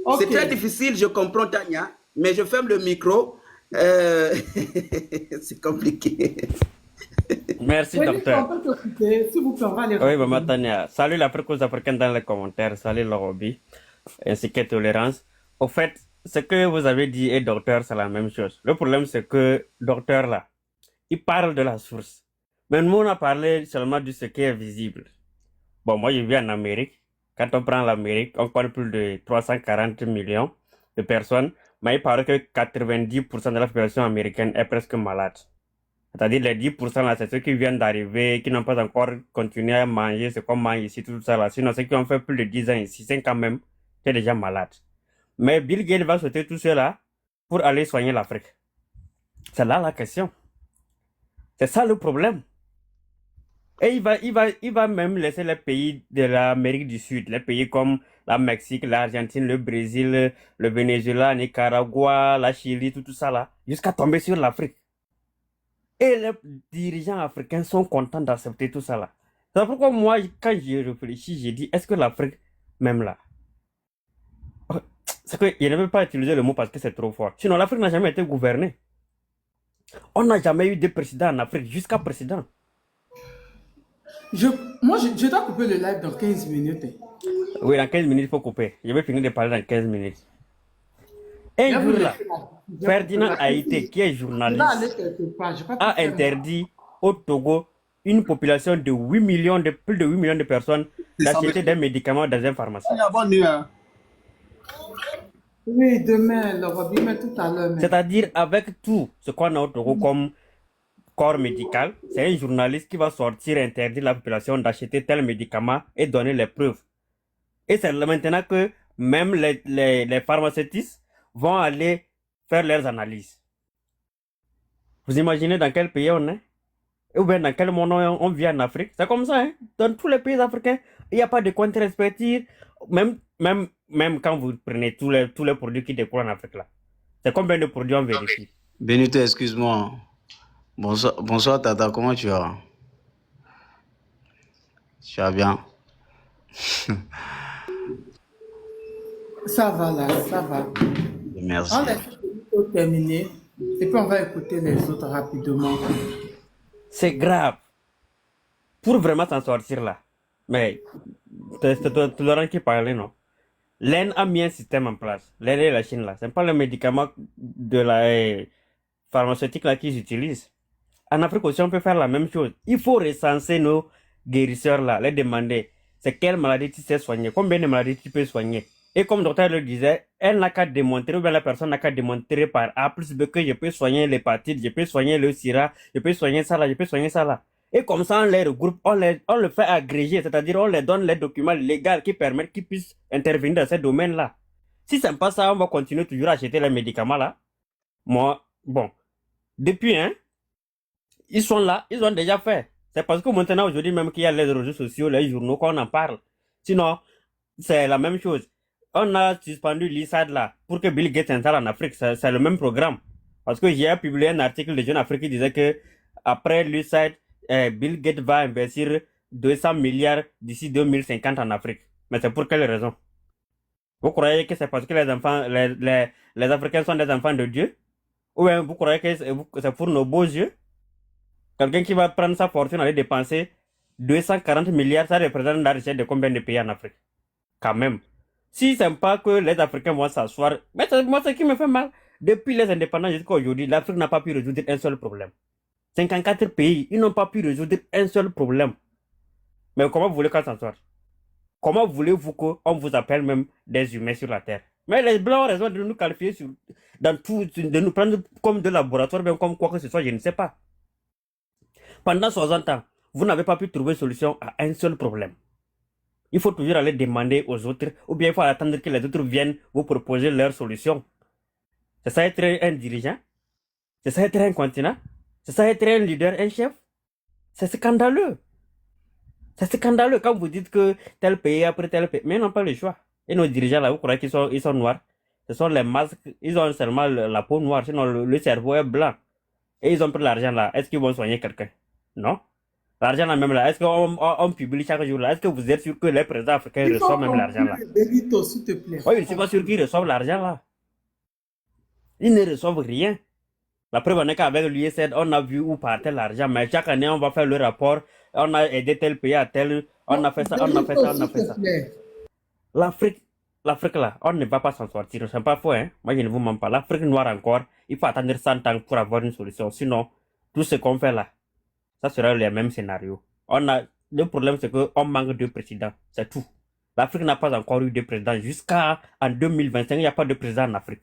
Okay. C'est très difficile, je comprends, Tania, mais je ferme le micro. C'est compliqué. Merci, docteur. S'il vous plaît, on va les oui, Maman Tania. Salut l'Afrique aux Africains dans les commentaires. Salut Lorobi, ainsi que Tolérance. Au fait, ce que vous avez dit et docteur, c'est la même chose. Le problème, c'est que docteur, là, il parle de la source. Mais nous, on a parlé seulement de ce qui est visible. Bon, moi, je vis en Amérique. Quand on prend l'Amérique, on parle plus de 340 millions de personnes. Mais il paraît que 90% de la population américaine est presque malade. C'est-à-dire les 10% là, c'est ceux qui viennent d'arriver, qui n'ont pas encore continué à manger, c'est qu'on mange ici, tout ça là. Sinon, ceux qui ont fait plus de 10 ans ici, c'est quand même, c'est déjà malade. Mais Bill Gates va sauter tout cela pour aller soigner l'Afrique. C'est là la question. C'est ça le problème. Et il va même laisser les pays de l'Amérique du Sud, les pays comme la Mexique, l'Argentine, le Brésil, le Venezuela, Nicaragua, la Chili, tout ça là, jusqu'à tomber sur l'Afrique. Et les dirigeants africains sont contents d'accepter tout ça là. C'est pourquoi moi, quand j'y réfléchis, j'ai dit, est-ce que l'Afrique, même là, c'est que je ne veux pas utiliser le mot parce que c'est trop fort. Sinon, l'Afrique n'a jamais été gouvernée. On n'a jamais eu de président en Afrique, jusqu'à président. Je dois couper le live dans 15 minutes. Oui, dans 15 minutes, il faut couper. Je vais finir de parler dans 15 minutes. Un jour là, Ferdinand Haïté, qui est journaliste, a interdit au Togo une population de 8 millions plus de 8 millions de personnes d'acheter des médicaments dans une pharmacie. Oui, demain, mais tout à l'heure. C'est-à-dire avec tout ce qu'on a au Togo comme corps médical, c'est un journaliste qui va sortir et interdire la population d'acheter tel médicament et donner les preuves. Et c'est maintenant que même les pharmaceutistes vont aller faire leurs analyses. Vous imaginez dans quel pays on est? Ou bien dans quel monde on vit en Afrique? C'est comme ça, hein? Dans tous les pays africains, il n'y a pas de contre-expertise. Même quand vous prenez tous les produits qui découlent en Afrique là. C'est combien de produits on vérifie? Benito, excuse-moi. Bonsoir Tata, comment tu vas? Tu vas bien? Ça va là, ça va. Merci. On laisse terminer et puis on va écouter les autres rapidement. C'est grave. Pour vraiment s'en sortir là. Mais, c'est Laurent qui parlait, non? L'Inde a mis un système en place. L'Inde et la Chine là. C'est pas le médicament de la pharmaceutique là qu'ils utilisent. En Afrique aussi, on peut faire la même chose. Il faut recenser nos guérisseurs là, les demander c'est quelle maladie tu sais soigner, combien de maladies tu peux soigner. Et comme le docteur le disait, elle n'a qu'à démontrer, ou bien la personne n'a qu'à démontrer par A plus B que je peux soigner l'hépatite, je peux soigner le sida, je peux soigner ça là, je peux soigner ça là. Et comme ça, on les regroupe, on le fait agréger, c'est-à-dire on les donne les documents légaux qui permettent qu'ils puissent intervenir dans ces domaines-là. Si c'est pas ça, on va continuer toujours à acheter les médicaments là. Moi, bon, depuis, ils sont là, ils ont déjà fait. C'est parce que maintenant, aujourd'hui, même qu'il y a les réseaux sociaux, les journaux, qu'on en parle. Sinon, c'est la même chose. On a suspendu l'ISAD là, pour que Bill Gates s'installe en Afrique. C'est le même programme. Parce que j'ai publié un article de Jeune Afrique qui disait que, après l'ISAD, Bill Gates va investir 200 milliards d'ici 2050 en Afrique. Mais c'est pour quelle raison? Vous croyez que c'est parce que les enfants, les Africains sont des enfants de Dieu? Ou bien vous croyez que c'est pour nos beaux yeux? Quelqu'un qui va prendre sa fortune, aller dépenser 240 milliards, ça représente la richesse de combien de pays en Afrique? Quand même. Si c'est pas que les Africains vont s'asseoir, mais moi, ce qui me fait mal, depuis les indépendances jusqu'à aujourd'hui, l'Afrique n'a pas pu résoudre un seul problème. 54 pays, ils n'ont pas pu résoudre un seul problème. Mais comment vous voulez qu'on s'en sorte? Comment voulez-vous qu'on vous appelle même des humains sur la Terre? Mais les Blancs ont raison de nous qualifier dans tout, de nous prendre comme de laboratoire, même comme quoi que ce soit, je ne sais pas. Pendant 60 ans, vous n'avez pas pu trouver solution à un seul problème. Il faut toujours aller demander aux autres, ou bien il faut attendre que les autres viennent vous proposer leur solution. C'est ça être un dirigeant? C'est ça être un continent? C'est ça être un leader, un chef? C'est scandaleux. C'est scandaleux quand vous dites que tel pays après tel pays. Mais ils n'ont pas le choix. Et nos dirigeants là, vous croyez qu'ils sont noirs? Ce sont les masques, ils ont seulement la peau noire, sinon le cerveau est blanc. Et ils ont pris l'argent là. Est-ce qu'ils vont soigner quelqu'un? Non. L'argent là même là, est-ce qu'on publie chaque jour là? Est-ce que vous êtes sûr que les présidents africains reçoivent même l'argent là? Benito, s'il te plaît. Oui, je ne suis pas sûr qu'ils reçoivent l'argent là. Ils ne reçoivent rien. La preuve en est qu'avec l'USAID, on a vu où partait l'argent, mais chaque année on va faire le rapport, on a aidé tel pays à tel, on a fait ça, on a fait ça, on a fait ça. L'Afrique là, on ne va pas s'en sortir, c'est pas faux, hein. Moi je ne vous mens pas. L'Afrique noire encore, il faut attendre 100 ans pour avoir une solution. Sinon, tout ce qu'on fait là, ça sera le même scénario. Le problème c'est qu'on manque de présidents, c'est tout. L'Afrique n'a pas encore eu de président. Jusqu'à en 2025, il n'y a pas de président en Afrique.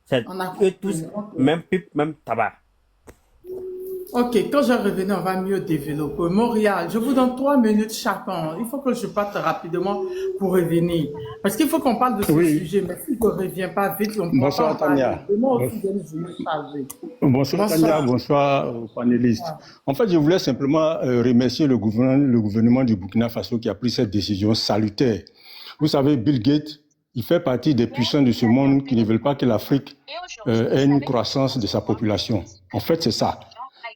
C'est eux tous, même pipe, même tabac. Ok, quand je reviens, on va mieux développer. Montréal, je vous donne 3 minutes chacun. Il faut que je parte rapidement pour revenir. Parce qu'il faut qu'on parle de ce sujet, mais si je ne reviens pas vite, on ne Bonsoir, pas parler. Tania. Bonsoir, Tania, bonsoir aux panélistes. En fait, je voulais simplement remercier le gouvernement du Burkina Faso qui a pris cette décision salutaire. Vous savez, Bill Gates, il fait partie des puissants de ce monde qui ne veulent pas que l'Afrique ait une croissance de sa population. En fait, c'est ça.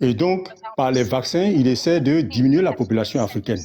Et donc, par les vaccins, il essaie de diminuer la population africaine.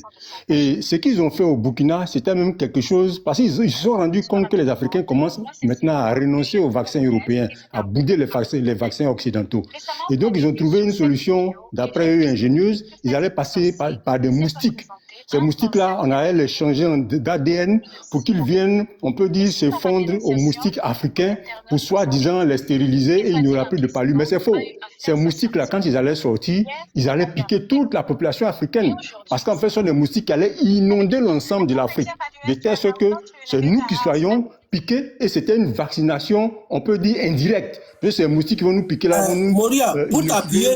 Et ce qu'ils ont fait au Burkina, c'était même quelque chose, parce qu'ils se sont rendus compte que les Africains commencent maintenant à renoncer aux vaccins européens, à bouder les vaccins occidentaux. Et donc, ils ont trouvé une solution, d'après eux, ingénieuse. Ils allaient passer par des moustiques. Ces moustiques-là, on allait les changer d'ADN pour qu'ils viennent, on peut dire, se fondre aux moustiques africains pour soi-disant les stériliser et il n'y aura plus de palu. Mais c'est faux. Ces moustiques-là, quand ils allaient sortir, ils allaient piquer toute la population africaine. Parce qu'en fait, ce sont des moustiques qui allaient inonder l'ensemble de l'Afrique. De telle sorte que c'est nous qui soyons piqués et c'était une vaccination, on peut dire, indirecte. Ces moustiques qui vont nous piquer là. Moria, pour t'appuyer,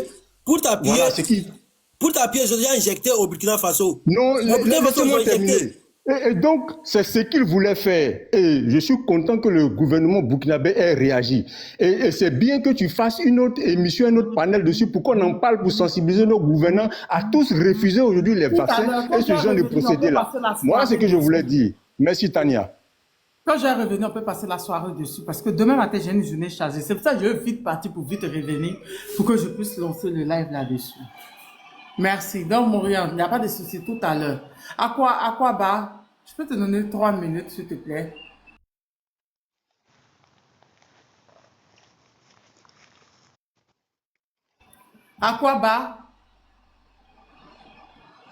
voilà, c'est qui? Pour t'appuyer, je l'ai injecté au Burkina Faso. Non, laissez-moi terminer. Et donc, c'est ce qu'il voulait faire. Et je suis content que le gouvernement burkinabé ait réagi. Et c'est bien que tu fasses une autre émission, un autre panel dessus pour qu'on en parle, pour sensibiliser nos gouvernants à tous refuser aujourd'hui les vaccins et ce genre de procédés-là. Moi, c'est ce que je voulais dire. Merci, Tania. Quand je vais revenir, on peut passer la soirée dessus parce que demain matin, j'ai une journée chargée. C'est pour ça que je veux vite partir pour vite revenir pour que je puisse lancer le live là-dessus. Merci. Donc, Morian, il n'y a pas de souci tout à l'heure. À quoi bas? Je peux te donner 3 minutes, s'il te plaît. À quoi bas?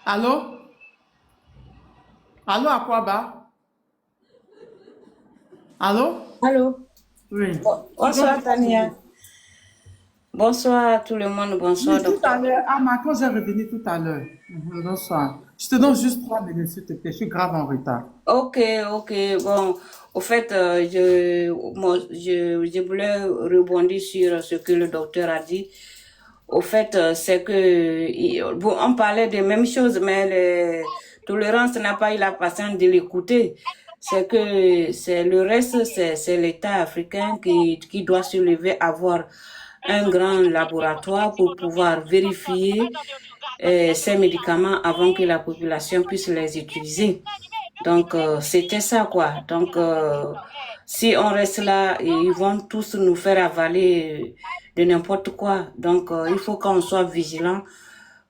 Allô? Allô, à quoi bas? Allô? Allô, Oui. Je peux bonsoir te Tania. donner. Bonsoir à tout le monde, bonsoir Oui, tout à docteur. l'heure. Ah, Marco, j'ai revenu tout à l'heure. Bonsoir. Je te donne juste 3 minutes, s'il te plaît. Je suis grave en retard. Ok, ok, bon, au fait, je voulais rebondir sur ce que le docteur a dit. Au fait, c'est que, bon, on parlait des mêmes choses, mais Tolérance n'a pas eu la patience de l'écouter. C'est que c'est le reste, c'est l'État africain qui doit se lever, avoir un grand laboratoire pour pouvoir vérifier ces médicaments avant que la population puisse les utiliser. Donc, c'était ça, quoi. Donc, si on reste là, ils vont tous nous faire avaler de n'importe quoi. Donc, il faut qu'on soit vigilant.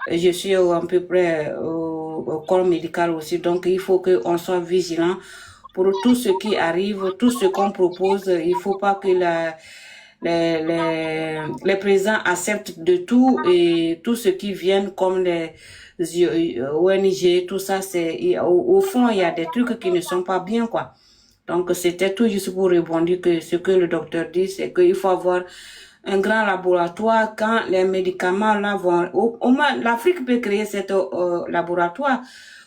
Je suis à peu près au corps médical aussi. Donc, il faut qu'on soit vigilant pour tout ce qui arrive, tout ce qu'on propose. Il faut pas que les présidents acceptent de tout et tout ce qui vient comme les ONG, tout ça, au fond, il y a des trucs qui ne sont pas bien, quoi. Donc, c'était tout juste pour rebondir que ce que le docteur dit, c'est qu'il faut avoir un grand laboratoire quand les médicaments là vont, au moins, l'Afrique peut créer cet laboratoire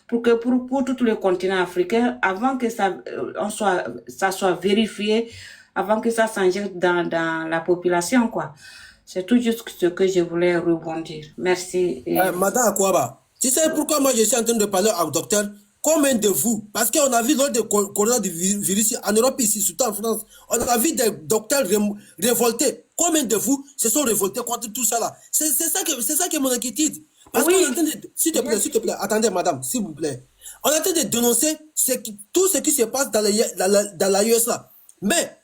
pour tout le continent africain avant que ça soit vérifié, avant que ça s'injecte dans la population, quoi. C'est tout juste ce que je voulais rebondir. Merci. Madame Akwaba, tu sais pourquoi moi je suis en train de parler au docteur? Combien de vous, parce qu'on a vu lors du coronavirus en Europe ici, surtout en France, on a vu des docteurs révoltés. Combien de vous se sont révoltés contre tout ça là? C'est ça qui est mon inquiétude. Parce qu'on est en train de, s'il te plaît, attendez madame, s'il vous plaît. On est en train de dénoncer tout ce qui se passe dans la US là. Mais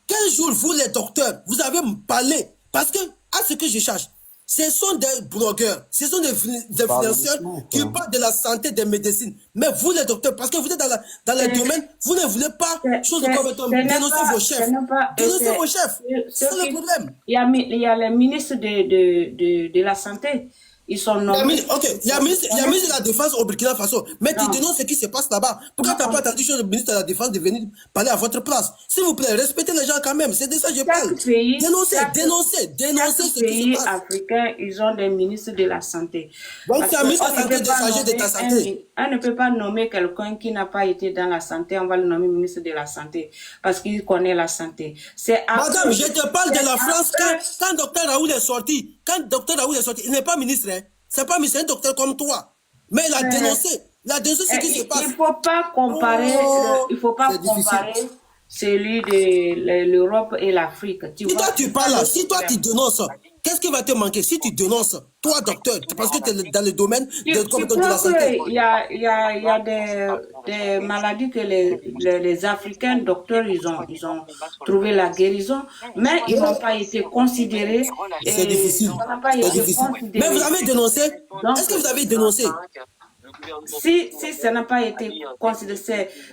quel jour, vous les docteurs, vous avez parlé? Parce que, à ce que je cherche, ce sont des blogueurs, ce sont des influenceurs qui parlent de la santé, des médecines. Mais vous les docteurs, parce que vous êtes dans le domaine, vous ne voulez pas dénoncer vos chefs. Dénoncer vos chefs. C'est le problème. Il y a les ministres de la Santé. Ils sont nommés. Ok, il y a ministre de la Défense au Burkina Faso. Mais tu dénonces ce qui se passe là-bas. Pourquoi tu n'as pas attendu le ministre de la Défense de venir parler à votre place? S'il vous plaît, respectez les gens quand même. C'est de ça que je parle. Dénoncez ce qui se passe. Africains, ils ont des ministres de la Santé. Donc, c'est un ministre de la Santé, des chargés de ta santé. On ne peut pas nommer quelqu'un qui n'a pas été dans la santé, on va le nommer ministre de la Santé parce qu'il connaît la santé. Madame, je te parle de la France quand Dr Raoul est sorti. Il n'est pas ministre. Hein. C'est pas ministre, c'est un docteur comme toi. Mais il a dénoncé. Ce qui se passe. Il ne faut pas comparer, celui de l'Europe et l'Afrique. Si toi tu parles, si toi tu dénonces, qu'est-ce qui va te manquer si tu dénonces, toi docteur, parce que tu es dans le domaine de la santé? Il y a des maladies que les Africains docteurs, ils ont trouvé la guérison, mais ils n'ont pas été considérés. C'est difficile. Mais vous avez dénoncé? Est-ce que vous avez dénoncé? Si ça n'a pas été considéré,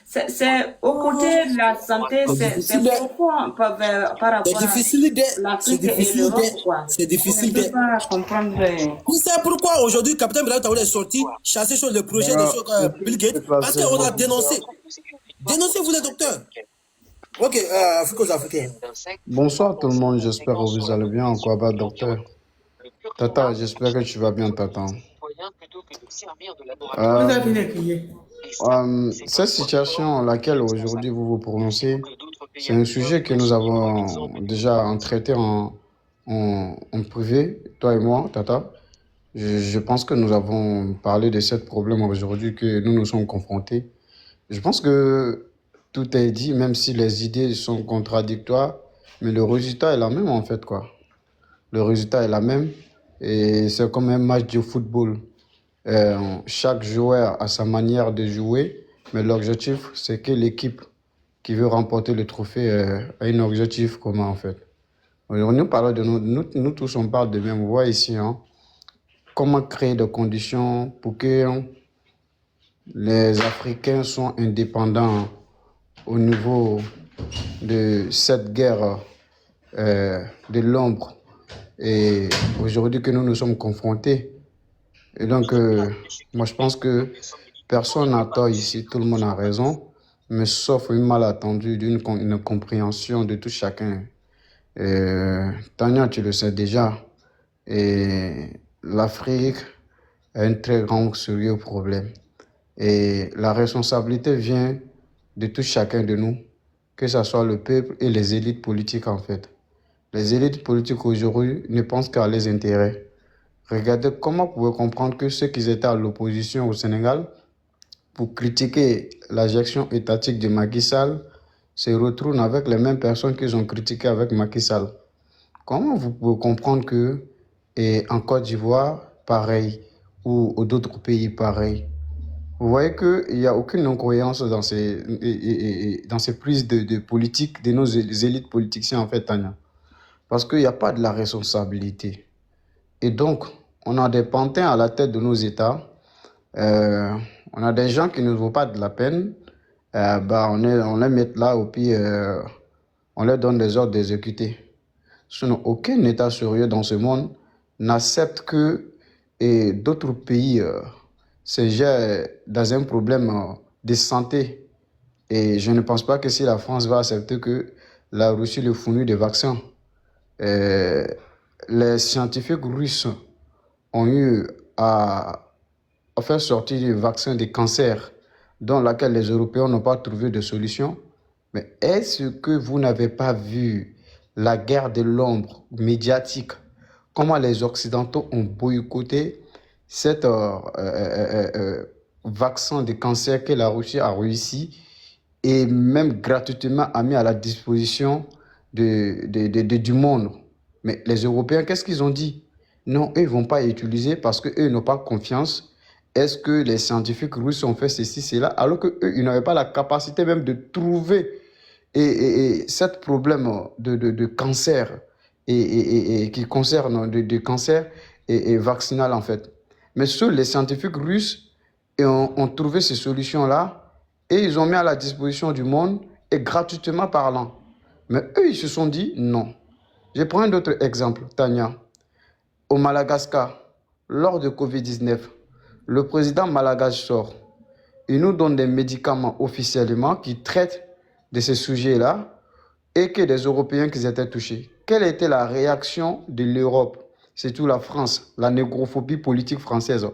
c'est au côté de la santé, c'est profond par rapport à l'Afrique et l'Europe. C'est difficile. On ne peut pas comprendre. Vous savez pourquoi aujourd'hui, Capitaine Brahim Traoré est sorti chasser sur le projet de Bill Gates? Parce qu'on a dénoncé. Dénoncez-vous les docteurs. Ok, Africains. Bonsoir tout le monde, j'espère que vous allez bien. Quoi va, docteur? Tata, j'espère que tu vas bien, Tata. Cette situation à laquelle aujourd'hui vous vous prononcez, c'est un sujet que nous avons déjà traité en privé, toi et moi, Tata. Je pense que nous avons parlé de ce problème aujourd'hui que nous nous sommes confrontés. Je pense que tout est dit, même si les idées sont contradictoires, mais le résultat est la même en fait, quoi. Le résultat est la même et c'est comme un match de football. Chaque joueur a sa manière de jouer, mais l'objectif, c'est que l'équipe qui veut remporter le trophée a un objectif commun, en fait. Nous parlons de nous tous, on parle de même voix ici. Hein. comment créer des conditions pour que les Africains soient indépendants au niveau de cette guerre de l'ombre et aujourd'hui que nous nous sommes confrontés. Et donc, moi, je pense que personne n'a tort ici, tout le monde a raison, mais sauf une malentendu d'une incompréhension de tout chacun. Tania, tu le sais déjà, et l'Afrique a un très grand, sérieux problème. Et la responsabilité vient de tout chacun de nous, que ce soit le peuple et les élites politiques en fait. Les élites politiques aujourd'hui ne pensent qu'à leurs intérêts. Regardez comment vous pouvez comprendre que ceux qui étaient à l'opposition au Sénégal pour critiquer la gestion étatique de Macky Sall se retrouvent avec les mêmes personnes qu'ils ont critiquées avec Macky Sall. Comment vous pouvez comprendre que en Côte d'Ivoire, pareil, ou d'autres pays, pareil. Vous voyez qu'il n'y a aucune incohérence dans ces prises de politique de nos élites politiciens, en fait, Tania. Parce qu'il n'y a pas de la responsabilité. Et donc, on a des pantins à la tête de nos États. On a des gens qui ne vaut pas de la peine. On les met là, et puis on leur donne des ordres d'exécuter. Sinon, aucun État sérieux dans ce monde n'accepte que d'autres pays se gèrent dans un problème de santé. Et je ne pense pas que si la France va accepter que la Russie lui fournit des vaccins. Les scientifiques russes ont eu à faire sortir des vaccins de cancer dans lesquels les Européens n'ont pas trouvé de solution. Mais est-ce que vous n'avez pas vu la guerre de l'ombre médiatique, comment les Occidentaux ont boycotté cet vaccin de cancer que la Russie a réussi et même gratuitement a mis à la disposition du monde. Mais les Européens, qu'est-ce qu'ils ont dit? Non, eux ne vont pas utiliser parce qu'eux n'ont pas confiance. Est-ce que les scientifiques russes ont fait ceci, cela, alors qu'eux, ils n'avaient pas la capacité même de trouver ce problème de cancer et qui concerne de cancer et vaccinal en fait. Mais seuls les scientifiques russes ont trouvé ces solutions-là et ils ont mis à la disposition du monde et gratuitement parlant. Mais eux, ils se sont dit non. Je prends un autre exemple, Tania. Au Madagascar, lors de Covid-19, le président malgache sort. Il nous donne des médicaments officiellement qui traitent de ces sujets-là et que des Européens qui étaient touchés. Quelle était la réaction de l'Europe, surtout la France, la négrophobie politique française?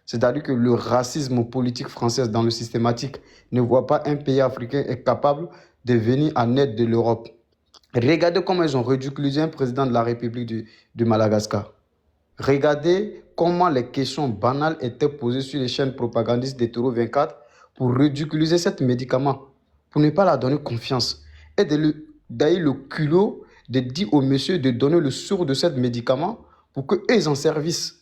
C'est-à-dire que le racisme politique français dans le systématique ne voit pas un pays africain est capable de venir en aide de l'Europe. Regardez comment ils ont ridiculisé un président de la République du Madagascar. Regardez comment les questions banales étaient posées sur les chaînes propagandistes de Toro 24 pour ridiculiser cet médicament, pour ne pas la donner confiance. Et d'ailleurs le culot de dire au monsieur de donner le sort de ce médicament pour qu'ils en servissent.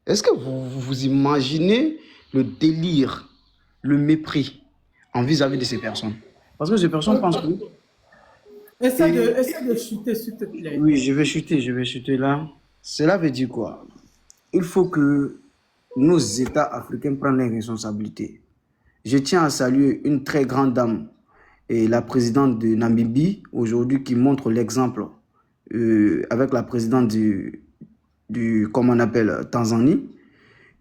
Est-ce que vous imaginez le délire, le mépris en vis-à-vis de ces personnes? Parce que ces personnes pensent que... Essaie de chuter, s'il te plaît. Oui, je vais chuter là. Cela veut dire quoi? Il faut que nos États africains prennent leurs responsabilités. Je tiens à saluer une très grande dame, et la présidente de Namibie, aujourd'hui, qui montre l'exemple avec la présidente comment on appelle, Tanzanie,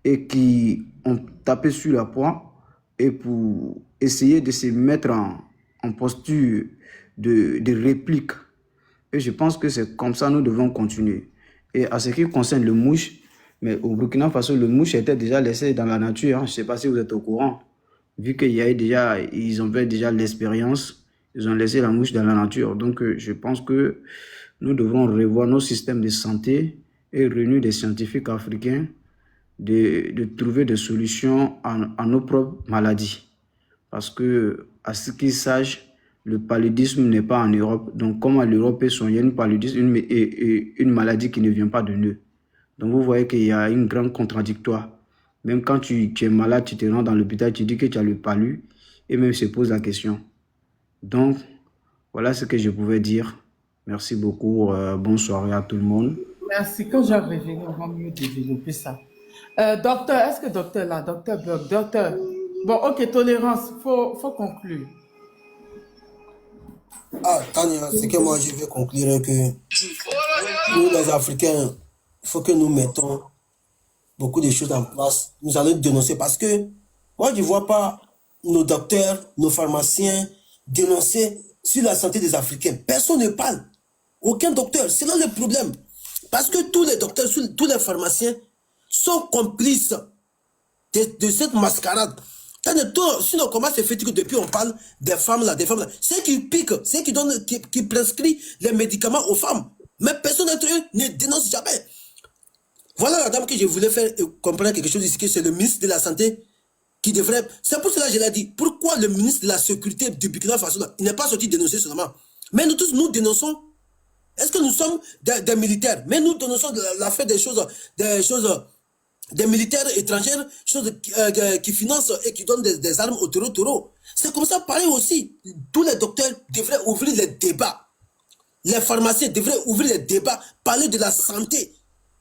et qui ont tapé sur la poire et pour essayer de se mettre en posture de réplique. Et je pense que c'est comme ça que nous devons continuer. Et à ce qui concerne le mouche, mais au Burkina Faso, le mouche était déjà laissé dans la nature. Hein. Je ne sais pas si vous êtes au courant. Vu ils ont fait déjà l'expérience, ils ont laissé la mouche dans la nature. Donc, je pense que nous devons revoir nos systèmes de santé et réunir des scientifiques africains de trouver des solutions à nos propres maladies. Parce que, à ce qu'ils sachent, le paludisme n'est pas en Europe. Donc, comment l'Europe peut soigner une paludisme, une maladie qui ne vient pas de nous? Donc, vous voyez qu'il y a une grande contradictoire. Même quand tu es malade, tu te rends dans l'hôpital, tu dis que tu as le palu, et même se pose la question. Donc, voilà ce que je pouvais dire. Merci beaucoup. Bonne soirée à tout le monde. Merci. Quand je vais revenir, on va mieux développer ça. Docteur, est-ce que docteur là, docteur Bloch, docteur. Bon, ok, tolérance, faut conclure. Ah, Tania, c'est que moi je vais conclure que nous les Africains, il faut que nous mettons beaucoup de choses en place. Nous allons dénoncer parce que moi je ne vois pas nos docteurs, nos pharmaciens dénoncer sur la santé des Africains. Personne ne parle. Aucun docteur. C'est là le problème. Parce que tous les docteurs, tous les pharmaciens sont complices de cette mascarade. Sinon, comment se fait-il que depuis on parle des femmes là, c'est qui piquent, c'est qui donnent, qui prescrit les médicaments aux femmes. Mais personne d'entre eux ne dénonce jamais. Voilà la dame que je voulais faire comprendre quelque chose ici, que c'est le ministre de la Santé qui devrait... C'est pour cela que je l'ai dit. Pourquoi le ministre de la Sécurité du Burkina Faso, il n'est pas sorti dénoncer seulement. Mais nous tous, nous dénonçons. Est-ce que nous sommes des militaires? Mais nous dénonçons l'affaire des militaires étrangers, qui financent et qui donnent des armes aux taureaux. C'est comme ça, pareil aussi. Tous les docteurs devraient ouvrir les débats. Les pharmaciens devraient ouvrir les débats, parler de la santé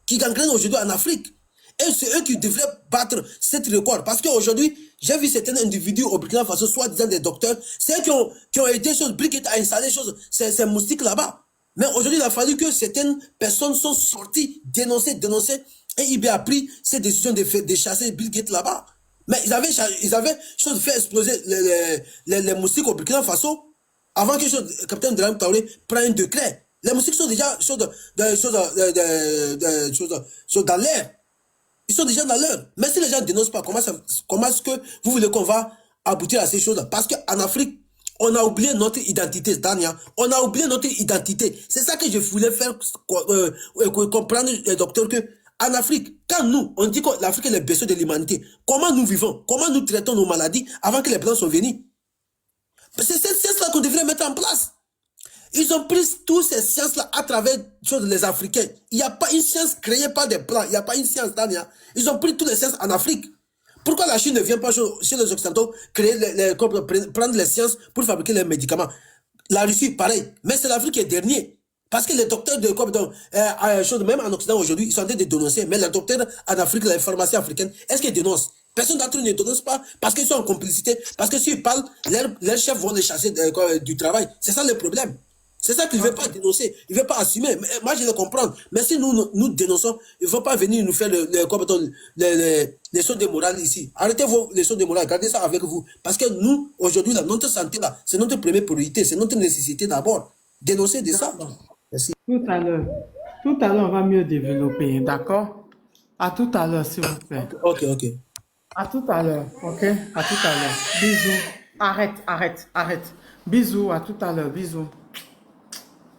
qui gangrène aujourd'hui en Afrique. Et c'est eux qui devraient battre cette record. Parce qu'aujourd'hui, j'ai vu certains individus au Burkina Faso, soi-disant des docteurs, c'est eux qui ont aidé Brigitte à installer ces moustiques là-bas. Mais aujourd'hui, il a fallu que certaines personnes sont sorties, dénoncer, et il a pris cette décision de chasser Bill Gates là-bas. Mais ils avaient fait exploser les moustiques au Burkina Faso avant que le capitaine de l'armée Traoré prenne un décret. Les moustiques sont déjà dans l'air. Ils sont déjà dans l'air. Mais si les gens ne dénoncent pas, comment est-ce que vous voulez qu'on va aboutir à ces choses-là? Parce qu'en Afrique, on a oublié notre identité, Tania. On a oublié notre identité. C'est ça que je voulais faire comprendre, docteur, que en Afrique, quand nous, on dit que l'Afrique est le berceau de l'humanité, comment nous vivons? Comment nous traitons nos maladies avant que les Blancs soient venus? C'est cette science-là qu'on devrait mettre en place. Ils ont pris toutes ces sciences-là à travers les Africains. Il n'y a pas une science créée par des Blancs. Il n'y a pas une science, Tania. Ils ont pris toutes les sciences en Afrique. Pourquoi la Chine ne vient pas chez les Occidentaux prendre les sciences pour fabriquer les médicaments? La Russie, pareil. Mais c'est l'Afrique qui est dernier. Parce que les docteurs même en Occident aujourd'hui, ils sont en train de dénoncer. Mais les docteurs en Afrique, les pharmaciens africaines, est-ce qu'ils dénoncent? Personne d'entre eux ne dénonce pas parce qu'ils sont en complicité. Parce que s'ils parlent, leurs chefs vont les chasser du travail. C'est ça le problème. C'est ça qu'ils ne veulent pas dénoncer. Ils ne veulent pas assumer. Mais, moi, je le comprends. Mais si nous dénonçons, ils ne vont pas venir nous faire les leçons de morale ici. Arrêtez vos leçons de morale. Gardez ça avec vous. Parce que nous, aujourd'hui, notre santé, là, c'est notre première priorité. C'est notre nécessité d'abord. Dénoncer de ça. Merci. Tout à l'heure, on va mieux développer, d'accord? À tout à l'heure, s'il vous plaît. Ok. À tout à l'heure, ok? À tout à l'heure. Bisous. Arrête. Bisous, à tout à l'heure. Bisous.